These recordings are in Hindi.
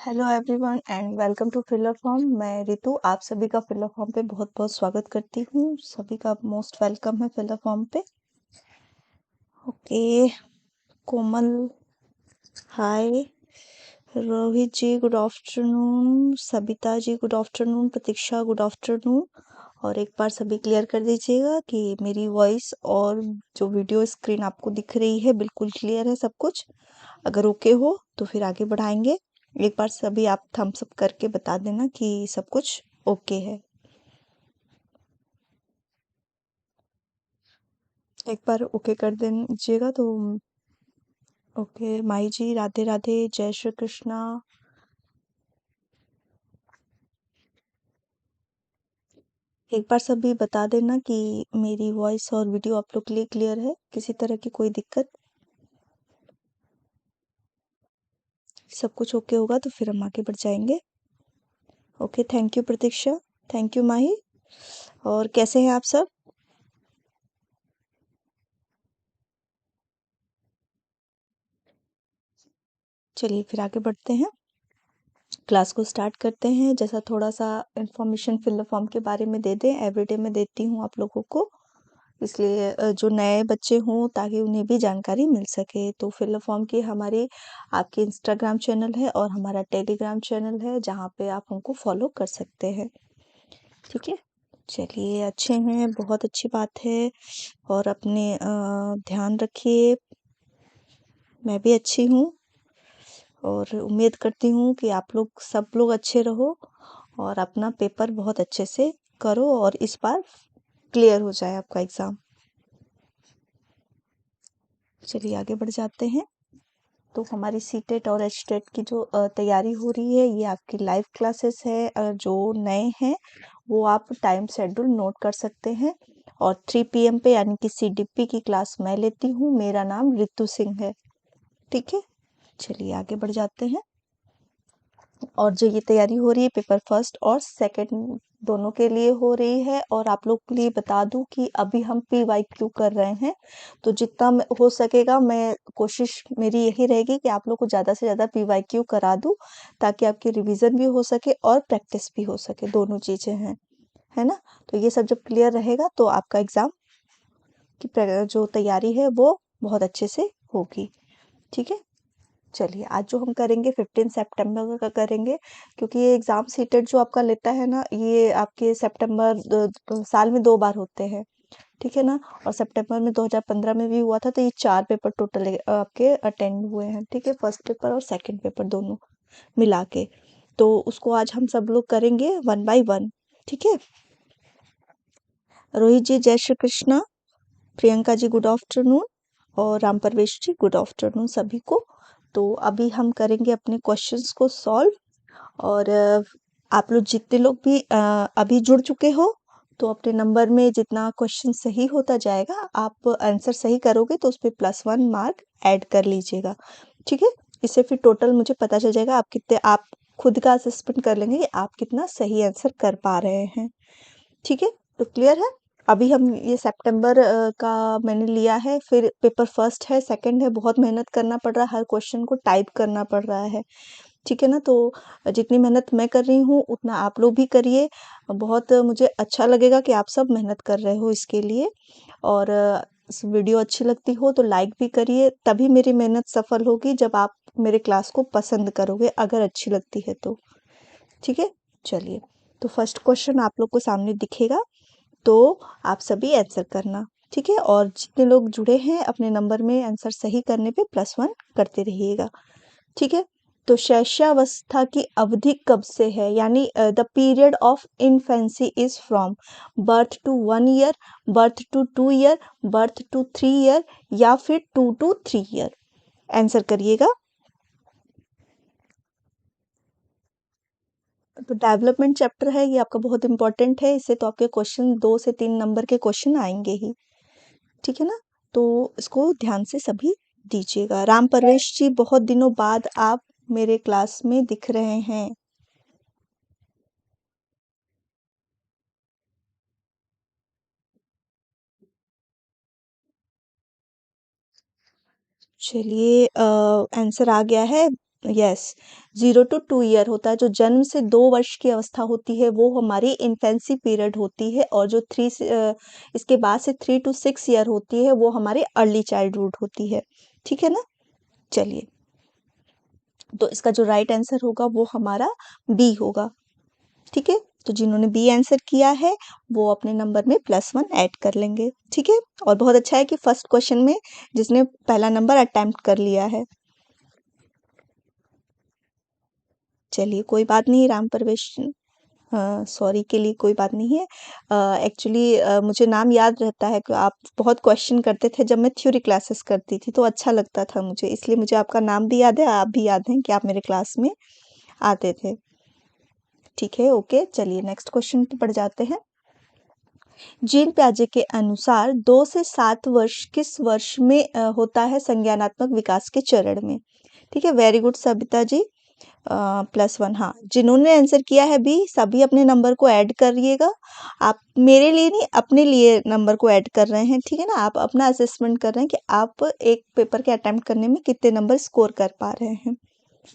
Hello everyone and welcome to filler form. मैं रितु आप सभी का फिलर फॉर्म पे बहुत बहुत स्वागत करती हूँ। सभी का मोस्ट वेलकम है फिलर फॉर्म पे। ओके, कोमल हाय, रोहित जी गुड आफ्टरनून, सबिता जी गुड आफ्टरनून, प्रतीक्षा गुड आफ्टरनून। और एक बार सभी क्लियर कर दीजिएगा कि मेरी वॉइस और जो वीडियो स्क्रीन आपको दिख रही है बिल्कुल क्लियर है सब कुछ। अगर ओके हो तो फिर आगे बढ़ाएंगे। एक बार सभी आप थम्स अप करके बता देना कि सब कुछ ओके है। एक बार ओके कर दीजिएगा तो। ओके माई जी राधे राधे, जय श्री कृष्णा। एक बार सभी बता देना कि मेरी वॉइस और वीडियो आप लोग के लिए क्लियर है, किसी तरह की कोई दिक्कत। सब कुछ ओके होगा तो फिर हम आगे बढ़ जाएंगे। Okay, thank you Pratiksha, thank you Mahi. और कैसे हैं आप सब? चलिए फिर आगे बढ़ते हैं, क्लास को स्टार्ट करते हैं। जैसा थोड़ा सा इंफॉर्मेशन फिल फॉर्म के बारे में दे दें, एवरीडे में देती हूँ आप लोगों को, इसलिए जो नए बच्चे हों ताकि उन्हें भी जानकारी मिल सके। तो फिल फॉर्म की हमारी आपकी इंस्टाग्राम चैनल है और हमारा टेलीग्राम चैनल है जहाँ पे आप हमको फॉलो कर सकते हैं। ठीक है, चलिए अच्छे हैं, बहुत अच्छी बात है। और अपने ध्यान रखिए। मैं भी अच्छी हूँ और उम्मीद करती हूँ कि आप लोग सब लोग अच्छे रहो और अपना पेपर बहुत अच्छे से करो और इस बार क्लियर हो जाए आपका एग्ज़ाम। चलिए आगे बढ़ जाते हैं। तो हमारी सीटेट और एचटेट की जो तैयारी हो रही है ये आपकी लाइव क्लासेस है। जो नए हैं वो आप टाइम शेड्यूल नोट कर सकते हैं। और 3 PM पे यानी कि सीडीपी की क्लास मैं लेती हूँ। मेरा नाम रितु सिंह है। ठीक है, चलिए आगे बढ़ जाते हैं। और जो ये तैयारी हो रही है पेपर फर्स्ट और सेकंड दोनों के लिए हो रही है। और आप लोग के लिए बता दूं कि अभी हम PYQ कर रहे हैं, तो जितना हो सकेगा मैं कोशिश मेरी यही रहेगी कि आप लोग को ज़्यादा से ज़्यादा PYQ करा दूं ताकि आपकी रिवीजन भी हो सके और प्रैक्टिस भी हो सके, दोनों चीज़ें हैं, है ना। तो ये सब जब क्लियर रहेगा तो आपका एग्ज़ाम की जो तैयारी है वो बहुत अच्छे से होगी। ठीक है, चलिए आज जो हम करेंगे 15 सितंबर का करेंगे, क्योंकि ये एग्ज़ाम सीटेट जो आपका लेता है ना ये आपके सितंबर साल में 2 बार होते हैं। ठीक है ना। और सितंबर में 2015 में भी हुआ था, तो ये 4 पेपर टोटल आपके अटेंड हुए हैं। ठीक है, फर्स्ट पेपर और सेकंड पेपर दोनों मिला के। तो उसको आज हम सब लोग करेंगे वन बाय वन। ठीक है, रोहित जी जय श्री कृष्णा, प्रियंका जी गुड आफ्टरनून और राम परवेश जी गुड आफ्टरनून सभी को। तो अभी हम करेंगे अपने क्वेश्चंस को सॉल्व। और आप लोग जितने लोग भी अभी जुड़ चुके हो तो अपने नंबर में जितना क्वेश्चन सही होता जाएगा आप आंसर सही करोगे तो उस पर +1 मार्क ऐड कर लीजिएगा। ठीक है, इससे फिर टोटल मुझे पता चल जाएगा आप कितने, आप खुद का असेसमेंट कर लेंगे कि आप कितना सही आंसर कर पा रहे हैं। ठीक है, तो क्लियर है। अभी हम ये सितंबर का मैंने लिया है, फिर पेपर फर्स्ट है सेकंड है, बहुत मेहनत करना पड़ रहा है, हर क्वेश्चन को टाइप करना पड़ रहा है। ठीक है ना, तो जितनी मेहनत मैं कर रही हूँ उतना आप लोग भी करिए। बहुत मुझे अच्छा लगेगा कि आप सब मेहनत कर रहे हो इसके लिए। और वीडियो अच्छी लगती हो तो लाइक भी करिए, तभी मेरी मेहनत सफल होगी जब आप मेरे क्लास को पसंद करोगे, अगर अच्छी लगती है तो। ठीक है, चलिए तो फर्स्ट क्वेश्चन आप लोग को सामने दिखेगा, तो आप सभी आंसर करना। ठीक है, और जितने लोग जुड़े हैं अपने नंबर में आंसर सही करने पे +1 करते रहिएगा। ठीक है, तो शैशवावस्था की अवधि कब से है, यानी the period of infancy is from birth to 1 year, birth to 2 year, birth to 3 year या फिर 2 to 3 ईयर। आंसर करिएगा। तो डेवलपमेंट चैप्टर है ये आपका, बहुत इंपॉर्टेंट है, इससे तो आपके क्वेश्चन 2 से 3 नंबर के क्वेश्चन आएंगे ही। ठीक है ना, तो इसको ध्यान से सभी दीजिएगा। राम परवेश जी बहुत दिनों बाद आप मेरे क्लास में दिख रहे हैं। चलिए आंसर आ गया है। यस, 0 to 2 ईयर होता है। जो जन्म से 2 वर्ष की अवस्था होती है वो हमारी इन्फेंसी पीरियड होती है, और जो इसके बाद से 3 to 6 ईयर होती है वो हमारी अर्ली चाइल्डहुड होती है। ठीक है ना? चलिए, तो इसका जो राइट आंसर होगा वो हमारा बी होगा। ठीक है, तो जिन्होंने बी आंसर किया है वो अपने नंबर में +1 ऐड कर लेंगे। ठीक है, और बहुत अच्छा है कि फर्स्ट क्वेश्चन में जिसने पहला नंबर अटेम्प्ट कर लिया है। चलिए, कोई बात नहीं राम परवेश, सॉरी के लिए कोई बात नहीं है। एक्चुअली मुझे नाम याद रहता है कि आप बहुत क्वेश्चन करते थे जब मैं थ्योरी क्लासेस करती थी, तो अच्छा लगता था मुझे, इसलिए मुझे आपका नाम भी याद है, आप भी याद हैं कि आप मेरे क्लास में आते थे। ठीक है, ओके, चलिए नेक्स्ट क्वेश्चन पे बढ़ जाते हैं। जीन प्याजे के अनुसार 2 से 7 वर्ष किस वर्ष में होता है संज्ञानात्मक विकास के चरण में? ठीक है, वेरी गुड सबिता जी, +1। हाँ, जिन्होंने आंसर किया है बी, सभी अपने नंबर को ऐड करिएगा। आप मेरे लिए नहीं, अपने लिए नंबर को ऐड कर रहे हैं। ठीक है ना? आप अपना असेसमेंट कर रहे हैं कि आप एक पेपर के अटेम्प्ट करने में कितने नंबर स्कोर कर पा रहे हैं।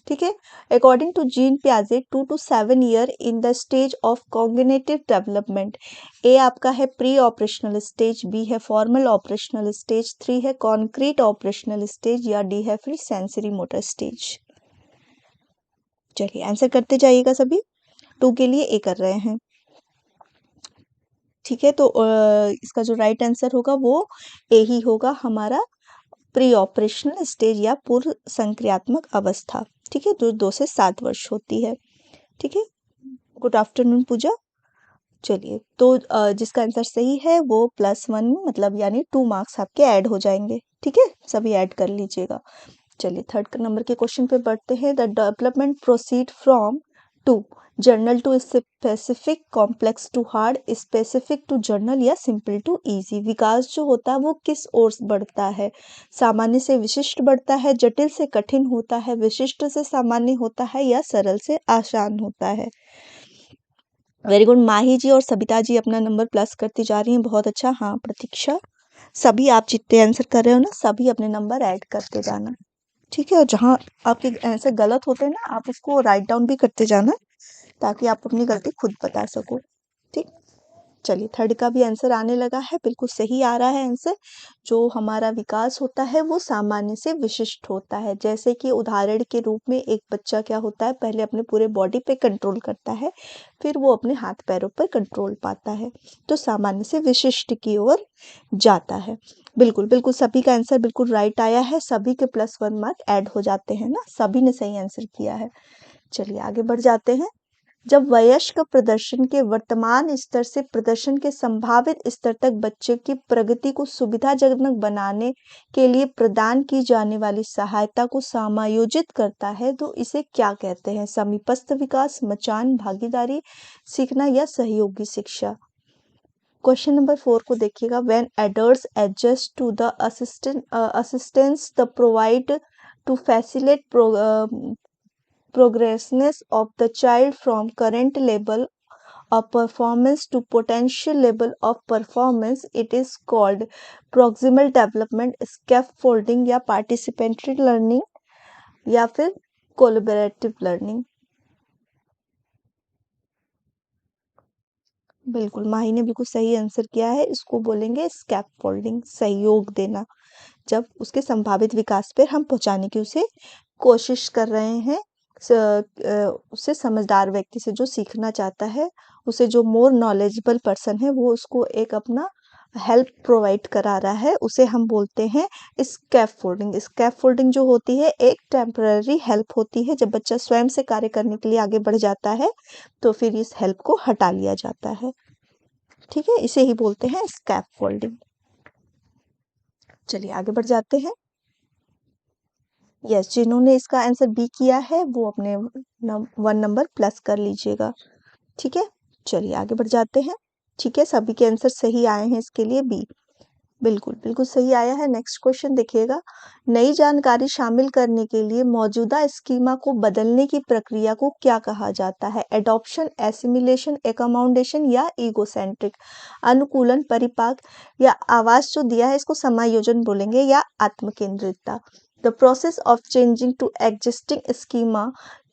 ठीक है, अकॉर्डिंग टू जीन पियाजे 2 to 7 year in the stage of cognitive development. A आपका है प्री ऑपरेशनल स्टेज, बी है फॉर्मल ऑपरेशनल स्टेज, 3 है कॉन्क्रीट ऑपरेशनल स्टेज, या डी है फिर सेंसरी मोटर स्टेज। चलिए आंसर करते जाइएगा सभी। 2 के लिए ए कर रहे हैं। ठीक है, तो इसका जो राइट आंसर होगा वो ए ही होगा हमारा, प्री ऑपरेशनल स्टेज या पूर्व संक्रियात्मक अवस्था। ठीक है, जो 2 से 7 वर्ष होती है। ठीक है, गुड आफ्टरनून पूजा। चलिए, तो जिसका आंसर सही है वो +1 मतलब यानी 2 मार्क्स आपके ऐड हो जाएंगे। ठीक है, सभी ऐड कर लीजिएगा। चलिए, थर्ड नंबर के क्वेश्चन पे बढ़ते हैं। The development proceed from to general to specific, complex to hard, specific to general, या सिंपल टू इजी। विकास जो होता है वो किस ओर बढ़ता है? सामान्य से विशिष्ट बढ़ता है, जटिल से कठिन होता है, विशिष्ट से सामान्य होता है, या सरल से आसान होता है? वेरी गुड, माही जी और सबिता जी अपना नंबर प्लस करती जा रही हैं, बहुत अच्छा। हाँ प्रतीक्षा, सभी आप जितने आंसर कर रहे हो ना, सभी अपने नंबर ऐड करते जाना। ठीक है, और जहाँ आपके आंसर गलत होते हैं ना, आप उसको राइट डाउन भी करते जाना, ताकि आप अपनी गलती खुद बता सको। ठीक, चलिए थर्ड का भी आंसर आने लगा है, बिल्कुल सही आ रहा है आंसर। जो हमारा विकास होता है वो सामान्य से विशिष्ट होता है। जैसे कि उदाहरण के रूप में एक बच्चा क्या होता है, पहले अपने पूरे बॉडी पे कंट्रोल करता है, फिर वो अपने हाथ पैरों पर कंट्रोल पाता है, तो सामान्य से विशिष्ट की ओर जाता है। बिल्कुल बिल्कुल, सभी का आंसर बिल्कुल राइट आया है, सभी के +1 मार्क ऐड हो जाते हैं ना, सभी ने सही आंसर किया है। चलिए आगे बढ़ जाते हैं। जब वयस्क प्रदर्शन के वर्तमान स्तर से प्रदर्शन के संभावित स्तर तक बच्चे की प्रगति को सुविधाजनक बनाने के लिए प्रदान की जाने वाली सहायता को समायोजित करता है, तो इसे क्या कहते हैं? समीपस्थ विकास, मचान, भागीदारी, सीखना, या सहयोगी शिक्षा? क्वेश्चन नंबर 4 को देखिएगा। When adults adjust to the assistance the provide to facilitate progressiveness of the child from current level of performance to potential level of performance, it is called proximal development, scaffolding, या participatory learning, या फिर collaborative learning। बिल्कुल, माही ने बिल्कुल सही आंसर किया है, इसको बोलेंगे स्कैफोल्डिंग, सहयोग देना। जब उसके संभावित विकास पर हम पहुंचाने की उसे कोशिश कर रहे हैं, उससे समझदार व्यक्ति से जो सीखना चाहता है, उसे जो मोर नॉलेजेबल पर्सन है वो उसको एक अपना हेल्प प्रोवाइड करा रहा है, उसे हम बोलते हैं स्कैफोल्डिंग। स्कैफोल्डिंग जो होती है एक टेम्पररी हेल्प होती है, जब बच्चा स्वयं से कार्य करने के लिए आगे बढ़ जाता है तो फिर इस हेल्प को हटा लिया जाता है। ठीक है, इसे ही बोलते हैं स्कैफोल्डिंग। चलिए आगे बढ़ जाते हैं। यस, जिन्होंने इसका आंसर बी किया है वो अपने 1 नंबर प्लस कर लीजिएगा। ठीक है, चलिए आगे बढ़ जाते हैं। ठीक है, सभी के आंसर सही आए हैं, इसके लिए बी बिल्कुल बिल्कुल सही आया है। नेक्स्ट क्वेश्चन देखिएगा। नई जानकारी शामिल करने के लिए मौजूदा स्कीमा को बदलने की प्रक्रिया को क्या कहा जाता है? एडॉप्शन, एसिमिलेशन, एकोमोडेशन, या ईगोसेंट्रिक? अनुकूलन, परिपाक, या आवास जो दिया है इसको समायोजन बोलेंगे, या आत्मकेंद्रितता? The process of changing to existing schema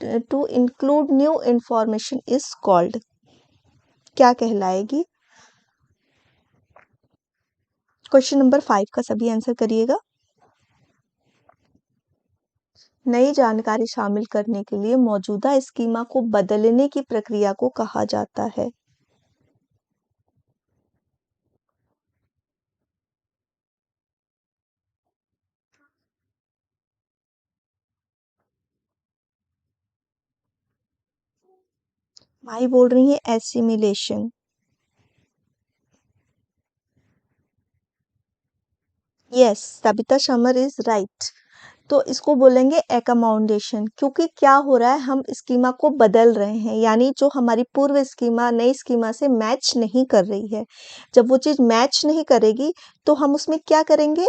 to include new information is called, क्या कहलाएगी? क्वेश्चन नंबर 5 का सभी आंसर करिएगा। नई जानकारी शामिल करने के लिए मौजूदा स्कीमा को बदलने की प्रक्रिया को कहा जाता है। भाई बोल रही है एसिमिलेशन। यस, सबिता शमर इज राइट। तो इसको बोलेंगे एकोमोडेशन, क्योंकि क्या हो रहा है, हम स्कीमा को बदल रहे हैं, यानी जो हमारी पूर्व स्कीमा नई स्कीमा से मैच नहीं कर रही है। जब वो चीज मैच नहीं करेगी तो हम उसमें क्या करेंगे,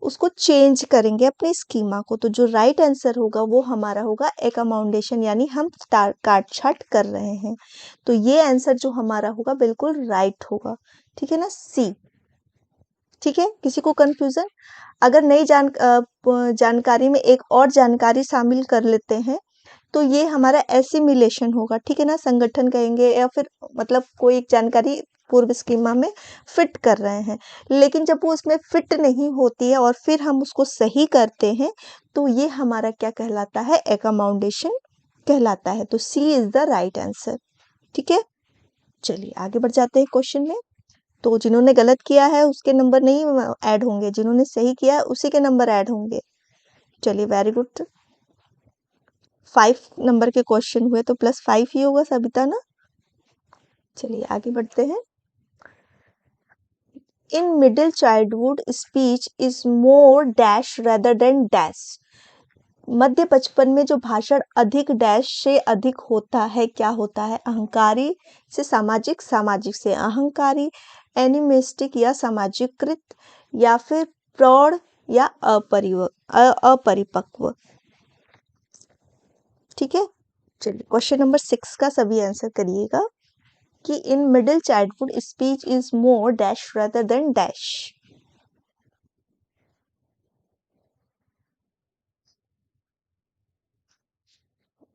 उसको चेंज करेंगे अपनी स्कीमा को। तो जो राइट आंसर होगा वो हमारा होगा एकोमोडेशन, यानी हम काट छाट कर रहे हैं। तो ये आंसर जो हमारा होगा बिल्कुल राइट होगा। ठीक है ना, सी। ठीक है, किसी को कंफ्यूजन? अगर नई जानकारी में एक और जानकारी शामिल कर लेते हैं तो ये हमारा एसिमिलेशन होगा। ठीक है ना, संगठन कहेंगे या फिर मतलब कोई एक जानकारी पूर्व स्कीमा में फिट कर रहे हैं, लेकिन जब वो उसमें फिट नहीं होती है और फिर हम उसको सही करते हैं तो ये हमारा क्या कहलाता है, एकोमोडेशन कहलाता है। तो C is the right answer. ठीक है, चलिए आगे बढ़ जाते हैं क्वेश्चन में। तो जिन्होंने गलत किया है उसके नंबर नहीं ऐड होंगे, जिन्होंने सही किया है उसी के नंबर ऐड होंगे। चलिए, वेरी गुड। 5 नंबर के क्वेश्चन हुए तो +5 ही होगा सबिता ना। चलिए आगे बढ़ते हैं। In middle childhood speech is more dash rather than dash. मध्य बचपन में जो भाषण अधिक डैश से अधिक होता है, क्या होता है, अहंकारी से सामाजिक, सामाजिक से अहंकारी, एनिमिस्टिक या सामाजिकृत, या फिर प्रौढ़ या अपरिपक्व। ठीक है, चलिए क्वेश्चन नंबर 6 का सभी आंसर करिएगा कि in middle childhood speech is more dash rather than dash.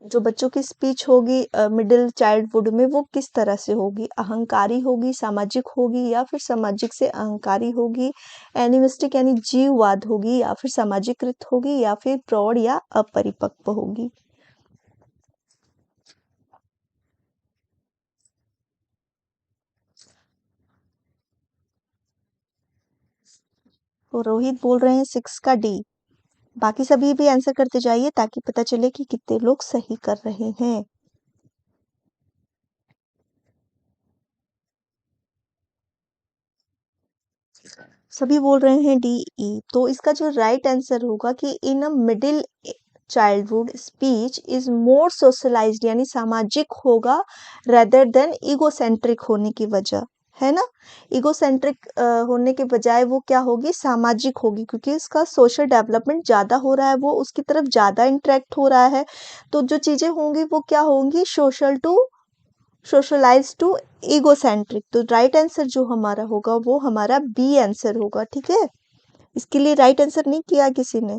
जो बच्चों की स्पीच होगी मिडिल चाइल्डहुड में वो किस तरह से होगी, अहंकारी होगी, सामाजिक होगी, या फिर सामाजिक से अहंकारी होगी, एनिमिस्टिक यानी जीववाद होगी, या फिर सामाजिकृत होगी, या फिर प्रौढ़ या अपरिपक्व होगी। तो रोहित बोल रहे हैं 6 का डी। बाकी सभी भी आंसर करते जाइए ताकि पता चले कि कितने लोग सही कर रहे हैं। सभी बोल रहे हैं डी ई। तो इसका जो राइट आंसर होगा कि in a middle childhood speech is more socialized, यानी सामाजिक होगा, रेदर देन ईगोसेंट्रिक होने की वजह, है ना। ईगोसेंट्रिक होने के बजाय वो क्या होगी, सामाजिक होगी, क्योंकि इसका सोशल डेवलपमेंट ज्यादा हो रहा है, वो उसकी तरफ ज्यादा इंटरेक्ट हो रहा है। तो जो चीजें होंगी वो क्या होंगी, सोशलाइज टू ईगोसेंट्रिक। तो राइट आंसर जो हमारा होगा वो हमारा बी आंसर होगा। ठीक है, इसके लिए राइट आंसर नहीं किया किसी ने।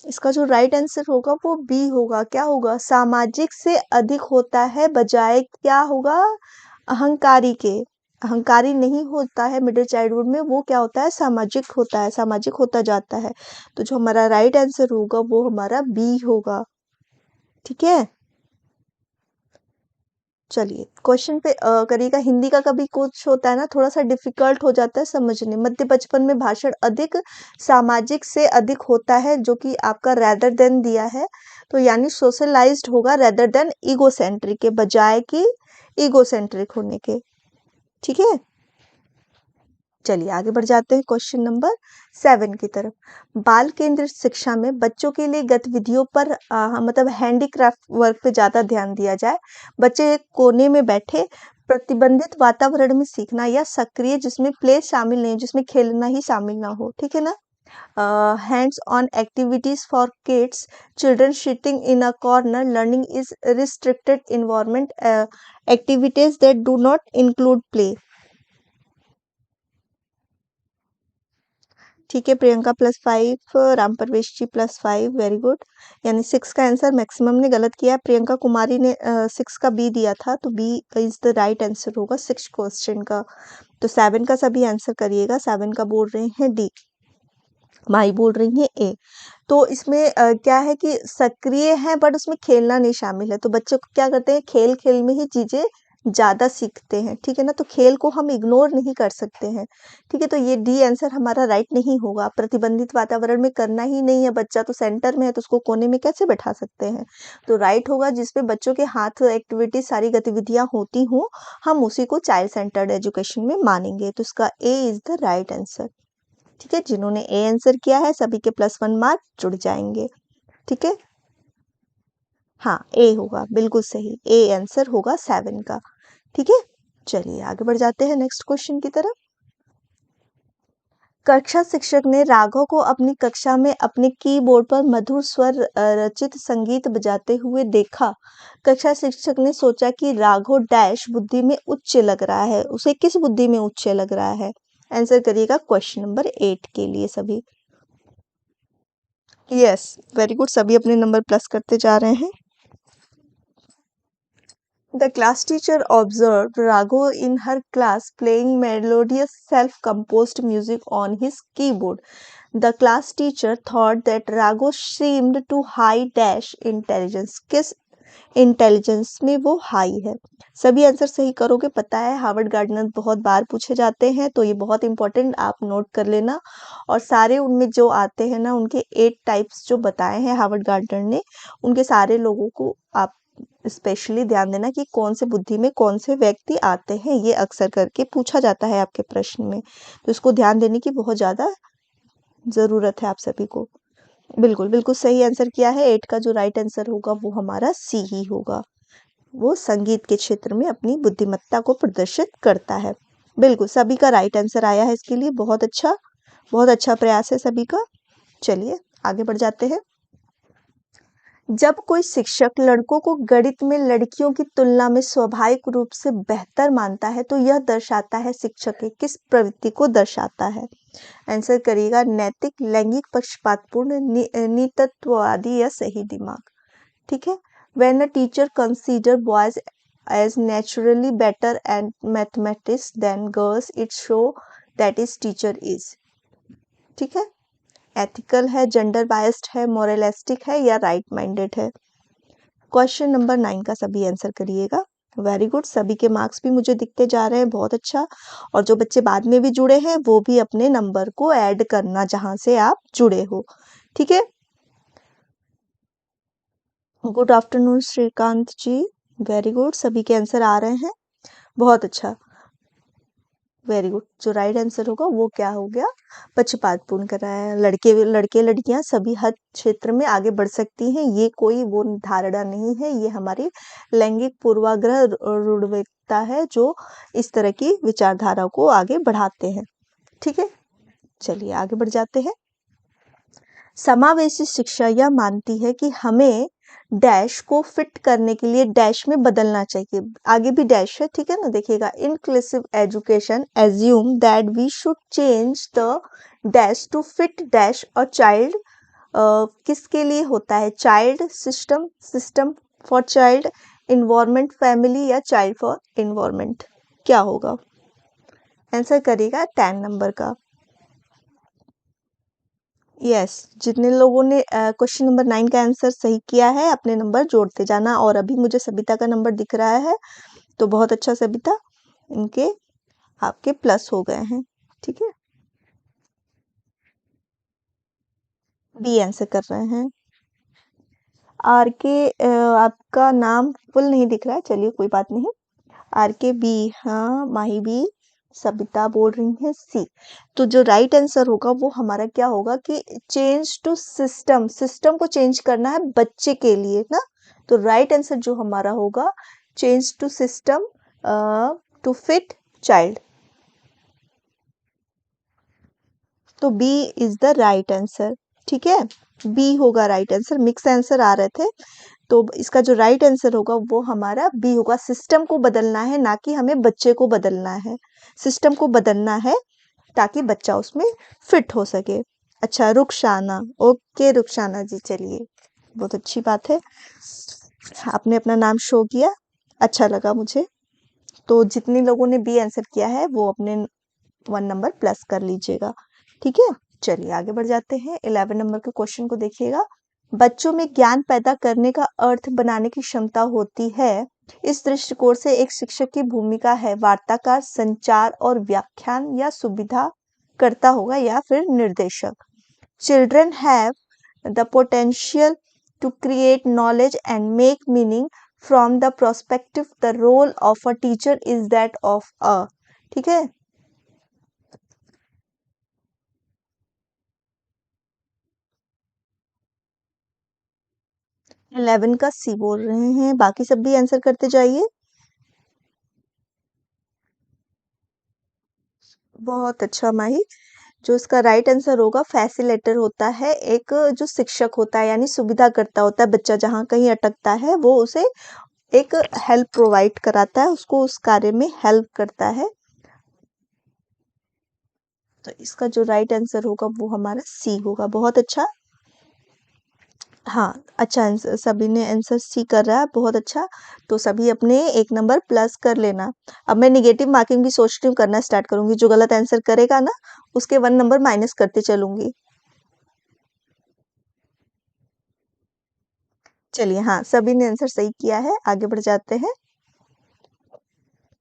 इसका जो राइट आंसर होगा वो बी होगा। क्या होगा, सामाजिक से अधिक होता है बजाय क्या होगा, अहंकारी के। अहंकारी नहीं होता है मिडिल चाइल्डहुड में, वो क्या होता है, सामाजिक होता है, सामाजिक होता जाता है। तो जो हमारा राइट आंसर होगा वो हमारा बी होगा। ठीक है, चलिए क्वेश्चन पे करिएगा। हिंदी का कभी कुछ होता है ना, थोड़ा सा डिफिकल्ट हो जाता है समझने। मध्य बचपन में भाषण अधिक सामाजिक से अधिक होता है, जो कि आपका रेदर देन दिया है, तो यानी सोशलाइज्ड होगा रेदर देन ईगोसेंट्रिक के, बजाय कि ईगोसेंट्रिक होने के। ठीक है, चलिए आगे बढ़ जाते हैं क्वेश्चन नंबर 7 की तरफ। बाल केंद्रित शिक्षा में बच्चों के लिए गतिविधियों पर मतलब हैंडीक्राफ्ट वर्क पे ज्यादा ध्यान दिया जाए। बच्चे एक कोने में बैठे प्रतिबंधित वातावरण में सीखना, या सक्रिय जिसमें प्ले शामिल नहीं, जिसमें खेलना ही शामिल ना हो। ठीक है ना, hands on activities for kids, children sitting in a corner, learning is restricted environment, activities that do not include play। ठीक है, प्रियंका +5, राम परवेश जी +5, वेरी गुड। यानी 6 का आंसर मैक्सिमम ने गलत किया। प्रियंका कुमारी ने 6 का बी दिया था, तो B is the right answer होगा 6 क्वेश्चन का। तो 7 का सभी आंसर करिएगा। 7 का बोल रहे हैं डी, माई बोल रही है ए। तो इसमें क्या है कि सक्रिय है बट उसमें खेलना नहीं शामिल है, तो बच्चे को क्या करते हैं, खेल खेल में ही चीजें ज्यादा सीखते हैं, ठीक है ना। तो खेल को हम इग्नोर नहीं कर सकते हैं, ठीक है। तो ये डी आंसर हमारा राइट नहीं होगा। प्रतिबंधित वातावरण में करना ही नहीं है, बच्चा तो सेंटर में है, तो उसको कोने में कैसे बैठा सकते हैं। तो राइट होगा जिसपे बच्चों के हाथ एक्टिविटी सारी गतिविधियां होती हों, हम उसी को चाइल्ड सेंटर्ड एजुकेशन में मानेंगे। तो इसका ए इज द राइट आंसर, ठीक है। जिन्होंने ए आंसर किया है सभी के +1 मार्क जुड़ जाएंगे, ठीक है। हाँ, ए होगा, बिल्कुल सही, ए आंसर होगा 7 का, ठीक है। चलिए आगे बढ़ जाते हैं नेक्स्ट क्वेश्चन की तरफ। कक्षा शिक्षक ने राघव को अपनी कक्षा में अपने कीबोर्ड पर मधुर स्वर रचित संगीत बजाते हुए देखा। कक्षा शिक्षक ने सोचा कि राघव डैश बुद्धि में उच्च लग रहा है। उसे किस बुद्धि में उच्च लग रहा है? आंसर करिएगा क्वेश्चन नंबर 8 के लिए सभी। यस, वेरी गुड, सभी अपने नंबर प्लस करते जा रहे हैं। The class teacher observed Raghu in her class playing melodious self-composed music on his keyboard. The class teacher thought that Raghu seemed to high dash intelligence. किस इंटेलिजेंस में वो हाई है? सभी आंसर सही करोगे, पता है हार्वर्ड गार्डनर बहुत बार पूछे जाते हैं, तो ये बहुत इंपॉर्टेंट, आप नोट कर लेना। और सारे उनमें जो आते हैं ना, उनके 8 टाइप्स जो बताए हैं हार्वर्ड गार्डनर ने, उनके सारे लोगों को आप स्पेशली ध्यान देना कि कौन से बुद्धि में कौन से व्यक्ति आते हैं, ये अक्सर करके पूछा जाता है आपके प्रश्न में, तो इसको ध्यान देने की बहुत ज्यादा जरूरत है आप सभी को। बिल्कुल बिल्कुल सही आंसर किया है। 8 का जो राइट आंसर होगा वो हमारा सी ही होगा। वो संगीत के क्षेत्र में अपनी बुद्धिमत्ता को प्रदर्शित करता है। बिल्कुल सभी का राइट आंसर आया है इसके लिए, बहुत अच्छा प्रयास है सभी का। चलिए आगे बढ़ जाते हैं। जब कोई शिक्षक लड़कों को गणित में लड़कियों की तुलना में स्वाभाविक रूप से बेहतर मानता है, तो यह दर्शाता है शिक्षक की किस प्रवृत्ति को दर्शाता है? आंसर करिएगा नैतिक, लैंगिक, पक्षपातपूर्ण, नितत्ववादी या सही दिमाग, ठीक है। When a teacher consider boys as naturally better at mathematics than girls, it show that his teacher is, ठीक है। एथिकल है, जेंडर बायस्ड है, मोरलिस्टिक है या राइट माइंडेड है? क्वेश्चन नंबर 9 का सभी आंसर करिएगा। वेरी गुड, सभी के मार्क्स भी मुझे दिखते जा रहे हैं, बहुत अच्छा। और जो बच्चे बाद में भी जुड़े हैं वो भी अपने नंबर को ऐड करना जहां से आप जुड़े हो, ठीक है। गुड आफ्टरनून श्रीकांत जी, वेरी गुड, सभी के आंसर आ रहे हैं, बहुत अच्छा, वेरी गुड। जो राइट आंसर होगा वो क्या हो गया? पक्षपातपूर्ण कर रहा है। लड़के लड़कियां सभी हर क्षेत्र में आगे बढ़ सकती हैं, ये कोई वो धारणा नहीं है, ये हमारी लैंगिक पूर्वाग्रह रूढ़िवादिता है जो इस तरह की विचारधारा को आगे बढ़ाते हैं, ठीक है। चलिए आगे बढ़ जाते हैं। समावेशी शिक्षा यह मानती है कि हमें डैश को फिट करने के लिए डैश में बदलना चाहिए। आगे भी डैश है, ठीक है ना, देखिएगा। Inclusive education assume that we should change the dash to fit dash और चाइल्ड, किसके लिए होता है? Child, system, system for child, environment, family या चाइल्ड फॉर इन्वायरमेंट, क्या होगा? आंसर करिएगा 10 नंबर का। यस, जितने लोगों ने क्वेश्चन नंबर 9 का आंसर सही किया है अपने नंबर जोड़ते जाना। और अभी मुझे सबिता का नंबर दिख रहा है, तो बहुत अच्छा सबिता, इनके आपके प्लस हो गए हैं, ठीक है। बी आंसर कर रहे हैं। आर के, आपका नाम फुल नहीं दिख रहा है, चलिए कोई बात नहीं। आर के बी, हाँ माही बी, सबिता बोल रही है सी। तो जो राइट आंसर होगा वो हमारा क्या होगा कि चेंज टू सिस्टम, सिस्टम को चेंज करना है बच्चे के लिए ना। तो राइट आंसर जो हमारा होगा change to system to fit child, तो B is the right answer, ठीक है। बी होगा राइट आंसर, मिक्स आंसर आ रहे थे, तो इसका जो राइट आंसर होगा वो हमारा बी होगा। सिस्टम को बदलना है, ना कि हमें बच्चे को बदलना है, सिस्टम को बदलना है ताकि बच्चा उसमें फिट हो सके। अच्छा, रुखसाना, ओके रुखसाना जी, चलिए बहुत अच्छी बात है, आपने अपना नाम शो किया, अच्छा लगा मुझे। तो जितने लोगों ने बी आंसर किया है वो अपने 1 नंबर प्लस कर लीजिएगा, ठीक है। चलिए आगे बढ़ जाते हैं, 11 नंबर के क्वेश्चन को देखिएगा। बच्चों में ज्ञान पैदा करने का अर्थ बनाने की क्षमता होती है। इस दृष्टिकोण से एक शिक्षक की भूमिका है वार्ताकार, संचार और व्याख्यान या सुविधा करता होगा या फिर निर्देशक। Children have the potential to create knowledge and make meaning from the perspective. The role of a teacher is that of a, ठीक है। 11 का सी बोल रहे हैं, बाकी सब भी आंसर करते जाइए। बहुत अच्छा माही, जो इसका राइट आंसर होगा फैसिलेटर होता है, एक जो शिक्षक होता है यानी सुविधा करता होता है, बच्चा जहाँ कहीं अटकता है वो उसे एक हेल्प प्रोवाइड कराता है, उसको उस कार्य में हेल्प करता है। तो इसका जो राइट आंसर होगा वो हमारा सी होगा, बहुत अच्छा। हाँ, अच्छा आंसर, सभी ने आंसर सी कर रहा है, बहुत अच्छा। तो सभी अपने 1 नंबर प्लस कर लेना। अब मैं निगेटिव मार्किंग भी सोच रही हूँ करना स्टार्ट करूंगी, जो गलत आंसर करेगा ना उसके 1 नंबर माइनस करते चलूंगी। चलिए, हाँ सभी ने आंसर सही किया है, आगे बढ़ जाते हैं।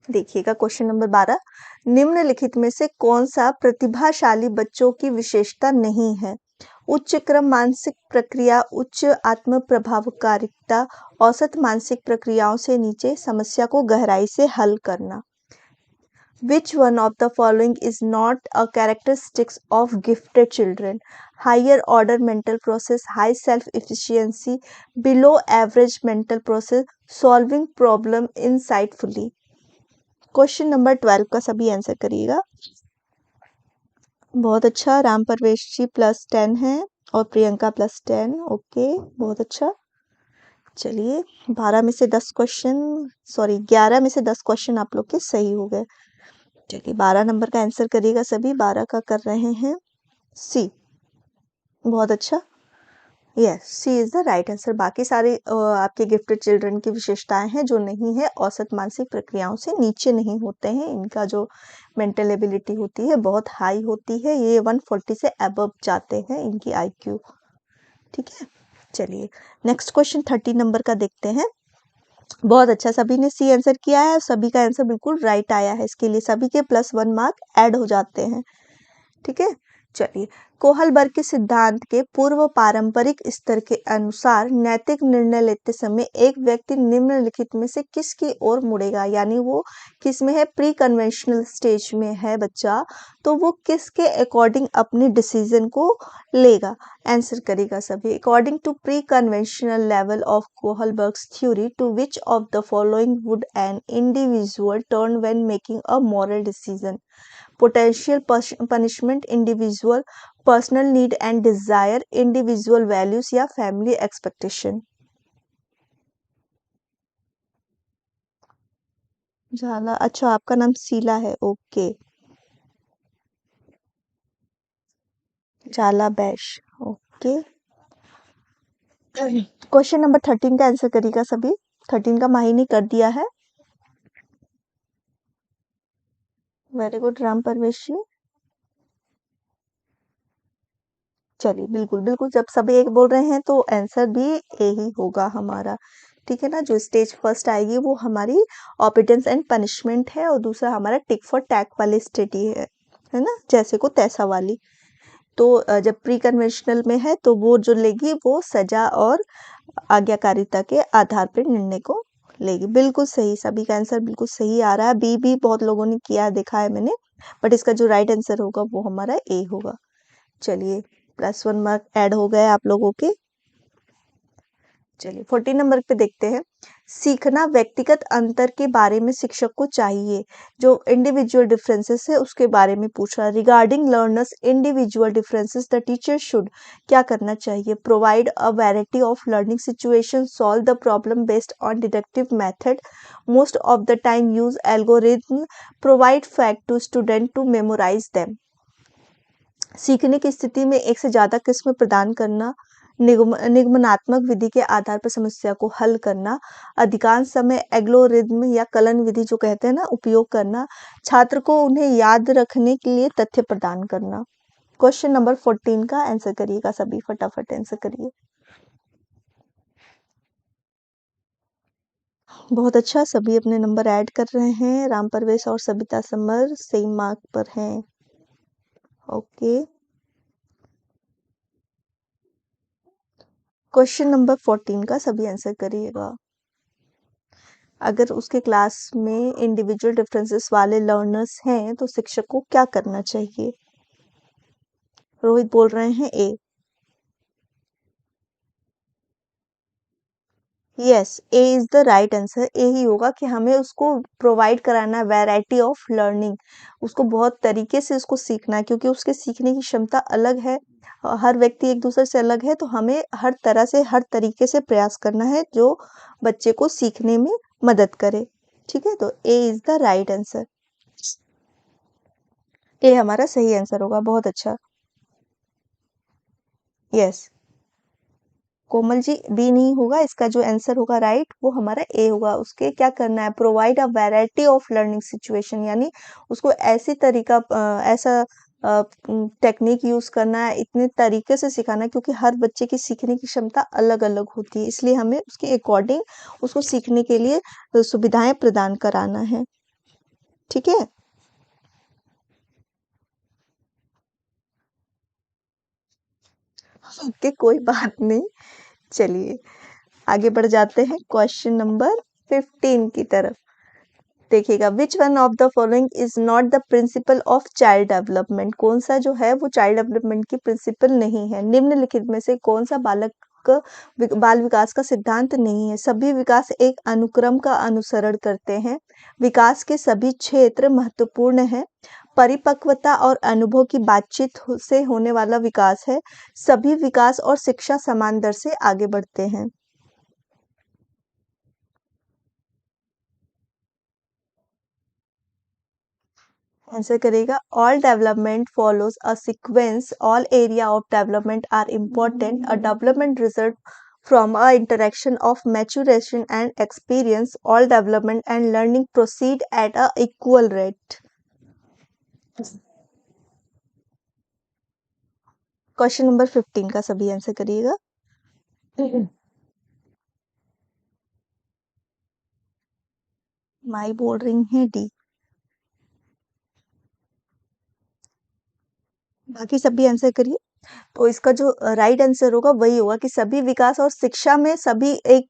देखिएगा क्वेश्चन नंबर 12, निम्नलिखित में से कौन सा प्रतिभाशाली बच्चों की विशेषता नहीं है? उच्च क्रम मानसिक प्रक्रिया, उच्च आत्म प्रभावकारिता, औसत मानसिक प्रक्रियाओं से नीचे, समस्या को गहराई से हल करना। Which one of the following is not a characteristics of gifted children? Higher order mental process, high self efficiency, below average mental process, solving problem insightfully. Question number 12 का सभी आंसर करिएगा। बहुत अच्छा, राम परवेश जी +10 है और प्रियंका +10, ओके बहुत अच्छा। चलिए 12 में से 10 क्वेश्चन, सॉरी 11 में से 10 क्वेश्चन आप लोग के सही हो गए। चलिए 12 नंबर का आंसर करिएगा सभी, 12 का कर रहे हैं सी, बहुत अच्छा, yes C is the right answer. बाकी सारे आपके गिफ्टेड चिल्ड्रन की विशेषताएं हैं जो नहीं है, औसत मानसिक प्रक्रियाओं से नीचे नहीं होते हैं, इनका जो मेंटल एबिलिटी होती है बहुत हाई होती है, ये 140 से अबव जाते हैं इनकी आईक्यू, ठीक है। चलिए नेक्स्ट क्वेश्चन 30 नंबर का देखते हैं। बहुत अच्छा, सभी ने सी आंसर किया है, सभी का आंसर बिल्कुल राइट आया है, इसके लिए सभी के +1 मार्क ऐड हो जाते हैं, ठीक है। चलिए, कोहलबर्ग के सिद्धांत के पूर्व पारंपरिक स्तर के अनुसार नैतिक निर्णय लेते समय एक व्यक्ति निम्नलिखित में से किसकी ओर मुड़ेगा, यानी वो किस में है, प्री कन्वेंशनल स्टेज में है बच्चा, तो वो किसके अकॉर्डिंग अपने डिसीजन को लेगा, आंसर करेगा सभी। According to pre conventional level of Kohlberg's theory, to which of the following would an individual turn when making a moral decision? Potential punishment, individual personal need and desire, individual values या family expectation? झाला, अच्छा आपका नाम शीला है, ओके, झाला बैश, ओके। क्वेश्चन नंबर 13 का आंसर करिएगा सभी, 13 का माही ने कर दिया है, वेरी गुड राम परवेश जी। चलिए बिल्कुल बिल्कुल, जब सभी एक बोल रहे हैं तो आंसर भी ए ही होगा हमारा, ठीक है ना। जो स्टेज फर्स्ट आएगी वो हमारी ऑबिडेंस एंड पनिशमेंट है और दूसरा हमारा टिक फॉर टैक वाली स्टडी है ना, जैसे को तैसा वाली। तो जब प्री कन्वेंशनल में है तो वो जो लेगी वो सजा और आज्ञाकारिता के आधार पर निर्णय को लेगी, बिल्कुल सही, सभी का आंसर बिल्कुल सही आ रहा है। बी भी बहुत लोगों ने किया देखा है मैंने, बट इसका जो राइट आंसर होगा वो हमारा ए होगा। चलिए +1 मार्क ऐड हो गए आप लोगों के। चलिए 14 नंबर पे देखते हैं, सीखना व्यक्तिगत अंतर के बारे में शिक्षक को चाहिए, जो इंडिविजुअल डिफरेंसेस है उसके बारे में पूछ रहा है। Regarding learners individual differences the teacher should क्या करना चाहिए? Provide a variety of learning situation, solve the problem based on deductive method, most of the time use algorithm, provide fact to student to memorise them. सीखने की स्थिति में एक से ज़्यादा किस्म प्रदान करना, निगमनात्मक विधि के आधार पर समस्या को हल करना, अधिकांश समय एल्गोरिदम या कलन विधि जो कहते हैं ना उपयोग करना, छात्र को उन्हें याद रखने के लिए तथ्य प्रदान करना। क्वेश्चन नंबर 14 का आंसर करिएगा, सभी फटाफट आंसर करिए। बहुत अच्छा, सभी अपने नंबर ऐड कर रहे हैं। राम परवेश और सबिता समर सेम मार्क पर हैं। ओके, क्वेश्चन नंबर 14 का सभी आंसर करिएगा। अगर उसके क्लास में इंडिविजुअल डिफरेंसेस वाले लर्नर्स हैं तो शिक्षक को क्या करना चाहिए? रोहित बोल रहे हैं A. Yes, A is the right answer. A ही होगा कि हमें उसको प्रोवाइड कराना है वैरायटी ऑफ लर्निंग, उसको बहुत तरीके से उसको सीखना है क्योंकि उसके सीखने की क्षमता अलग है। हर व्यक्ति एक दूसरे से अलग है, तो हमें हर तरह से हर तरीके से प्रयास करना है जो बच्चे को सीखने में मदद करे। ठीक है, तो ए इज द राइट आंसर। ए हमारा सही आंसर होगा। बहुत अच्छा। यस, कोमल जी बी नहीं होगा, इसका जो आंसर होगा राइट वो हमारा ए होगा। उसके क्या करना है, provide a variety of learning situation, यानी उसको ऐसी तरीका ऐसा टेक्निक यूज करना है, इतने तरीके से सिखाना है क्योंकि हर बच्चे की सीखने की क्षमता अलग अलग होती है, इसलिए हमें उसके अकॉर्डिंग उसको सीखने के लिए सुविधाएं प्रदान कराना है। ठीक है, ओके, कोई बात नहीं। चलिए आगे बढ़ जाते हैं क्वेश्चन नंबर 15 की तरफ। देखिएगा, विच one of the following is not the principle of child development? कौन सा जो है वो चाइल्ड डेवलपमेंट की प्रिंसिपल नहीं है? निम्नलिखित में से कौन सा बाल विकास का सिद्धांत नहीं है? सभी विकास एक अनुक्रम का अनुसरण करते हैं। विकास के सभी क्षेत्र महत्वपूर्ण हैं। परिपक्वता और अनुभव की बातचीत से होने वाला विकास है। सभी विकास और शिक्षा समान दर से आगे बढ़ते हैं। आंसर करेगा, all development follows a sequence, all area of development are important, a development result from a interaction of maturation and experience, all development and learning proceed at a equal rate. Question number 15 का सभी आंसर करिएगा। माई बोल रही है डी, बाकी सभी आंसर करिए। तो इसका जो राइट आंसर होगा वही होगा कि सभी विकास और शिक्षा में सभी एक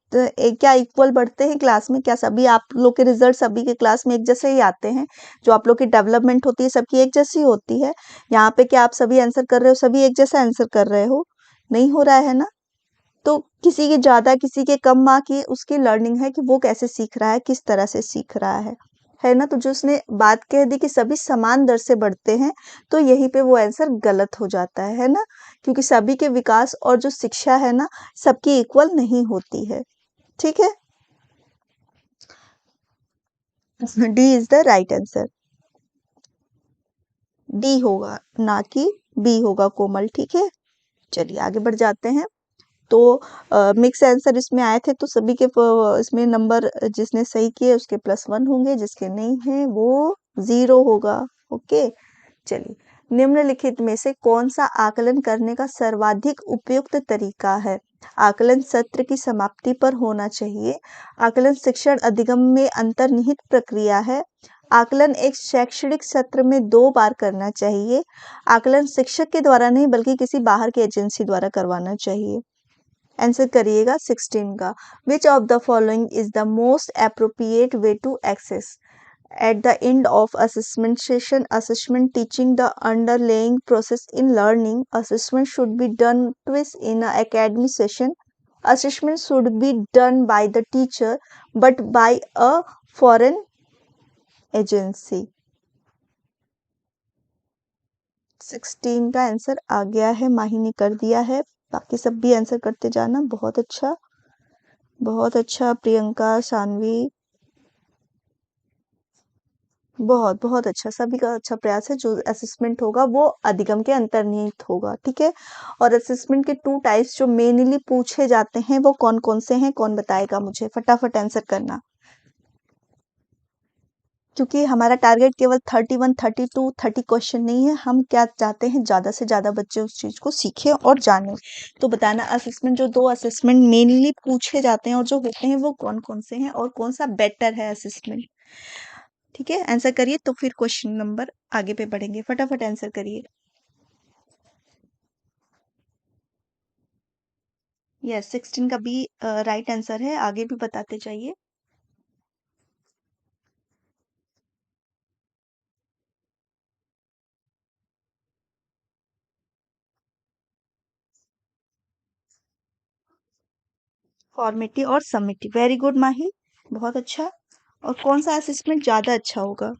क्या इक्वल बढ़ते हैं क्लास में? क्या सभी आप लोग के रिजल्ट सभी के क्लास में एक जैसे ही आते हैं? जो आप लोग की डेवलपमेंट होती है सबकी एक जैसी होती है? यहाँ पे क्या आप सभी आंसर कर रहे हो, सभी एक जैसा आंसर कर रहे हो? नहीं हो रहा है ना? तो किसी के ज्यादा किसी के कम मार्क, ये उसकी लर्निंग है कि वो कैसे सीख रहा है, किस तरह से सीख रहा है ना? तो जो उसने बात कह दी कि सभी समान दर से बढ़ते हैं, तो यहीं पे वो आंसर गलत हो जाता है ना? क्योंकि सभी के विकास और जो शिक्षा है ना, सबकी इक्वल नहीं होती है। ठीक है, D is the right answer. D होगा, ना कि बी होगा कोमल। ठीक है, चलिए आगे बढ़ जाते हैं। तो मिक्स आंसर इसमें आए थे, तो सभी के इसमें नंबर जिसने सही किए उसके +1 होंगे, जिसके नहीं है वो 0 होगा। ओके, चलिए, निम्नलिखित में से कौन सा आकलन करने का सर्वाधिक उपयुक्त तरीका है? आकलन सत्र की समाप्ति पर होना चाहिए। आकलन शिक्षण अधिगम में अंतर्निहित प्रक्रिया है। आकलन एक शैक्षणिक सत्र में 2 बार करना चाहिए। आकलन शिक्षक के द्वारा नहीं बल्कि किसी बाहर की एजेंसी द्वारा करवाना चाहिए। आंसर करिएगा 16 का। Which of the following is the most appropriate way to access? At the end of assessment session, assessment teaching the underlying process in learning. Assessment should be done twice in an academic session. Assessment should be done by the teacher but by a foreign agency. 16 का आंसर आ गया है, माही ने कर दिया है। बाकी सब भी आंसर करते जाना। बहुत अच्छा, बहुत अच्छा। प्रियंका, सानवी, बहुत बहुत अच्छा, सभी का अच्छा प्रयास है। जो असेसमेंट होगा वो अधिगम के अंतर्निहित होगा, ठीक है। और असेसमेंट के टू टाइप्स जो मेनली पूछे जाते हैं वो कौन कौन से हैं, कौन बताएगा मुझे? फटाफट आंसर करना, क्योंकि हमारा टारगेट केवल 31 32 30 क्वेश्चन नहीं है। हम क्या चाहते हैं, ज्यादा से ज्यादा बच्चे उस चीज को सीखें और जानें। तो बताना असेसमेंट, जो दो असेसमेंट मेनली पूछे जाते हैं और जो होते हैं वो कौन कौन से हैं और कौन सा बेटर है असेसमेंट। ठीक है, आंसर करिए तो फिर क्वेश्चन नंबर आगे पे बढ़ेंगे। फटाफट आंसर करिए। यस, 16 का बी राइट आंसर है। आगे भी बताते जाइए। फॉर्मेटिव और समेटिव, वेरी गुड माही, बहुत अच्छा। और कौन सा असेसमेंट ज्यादा अच्छा होगा?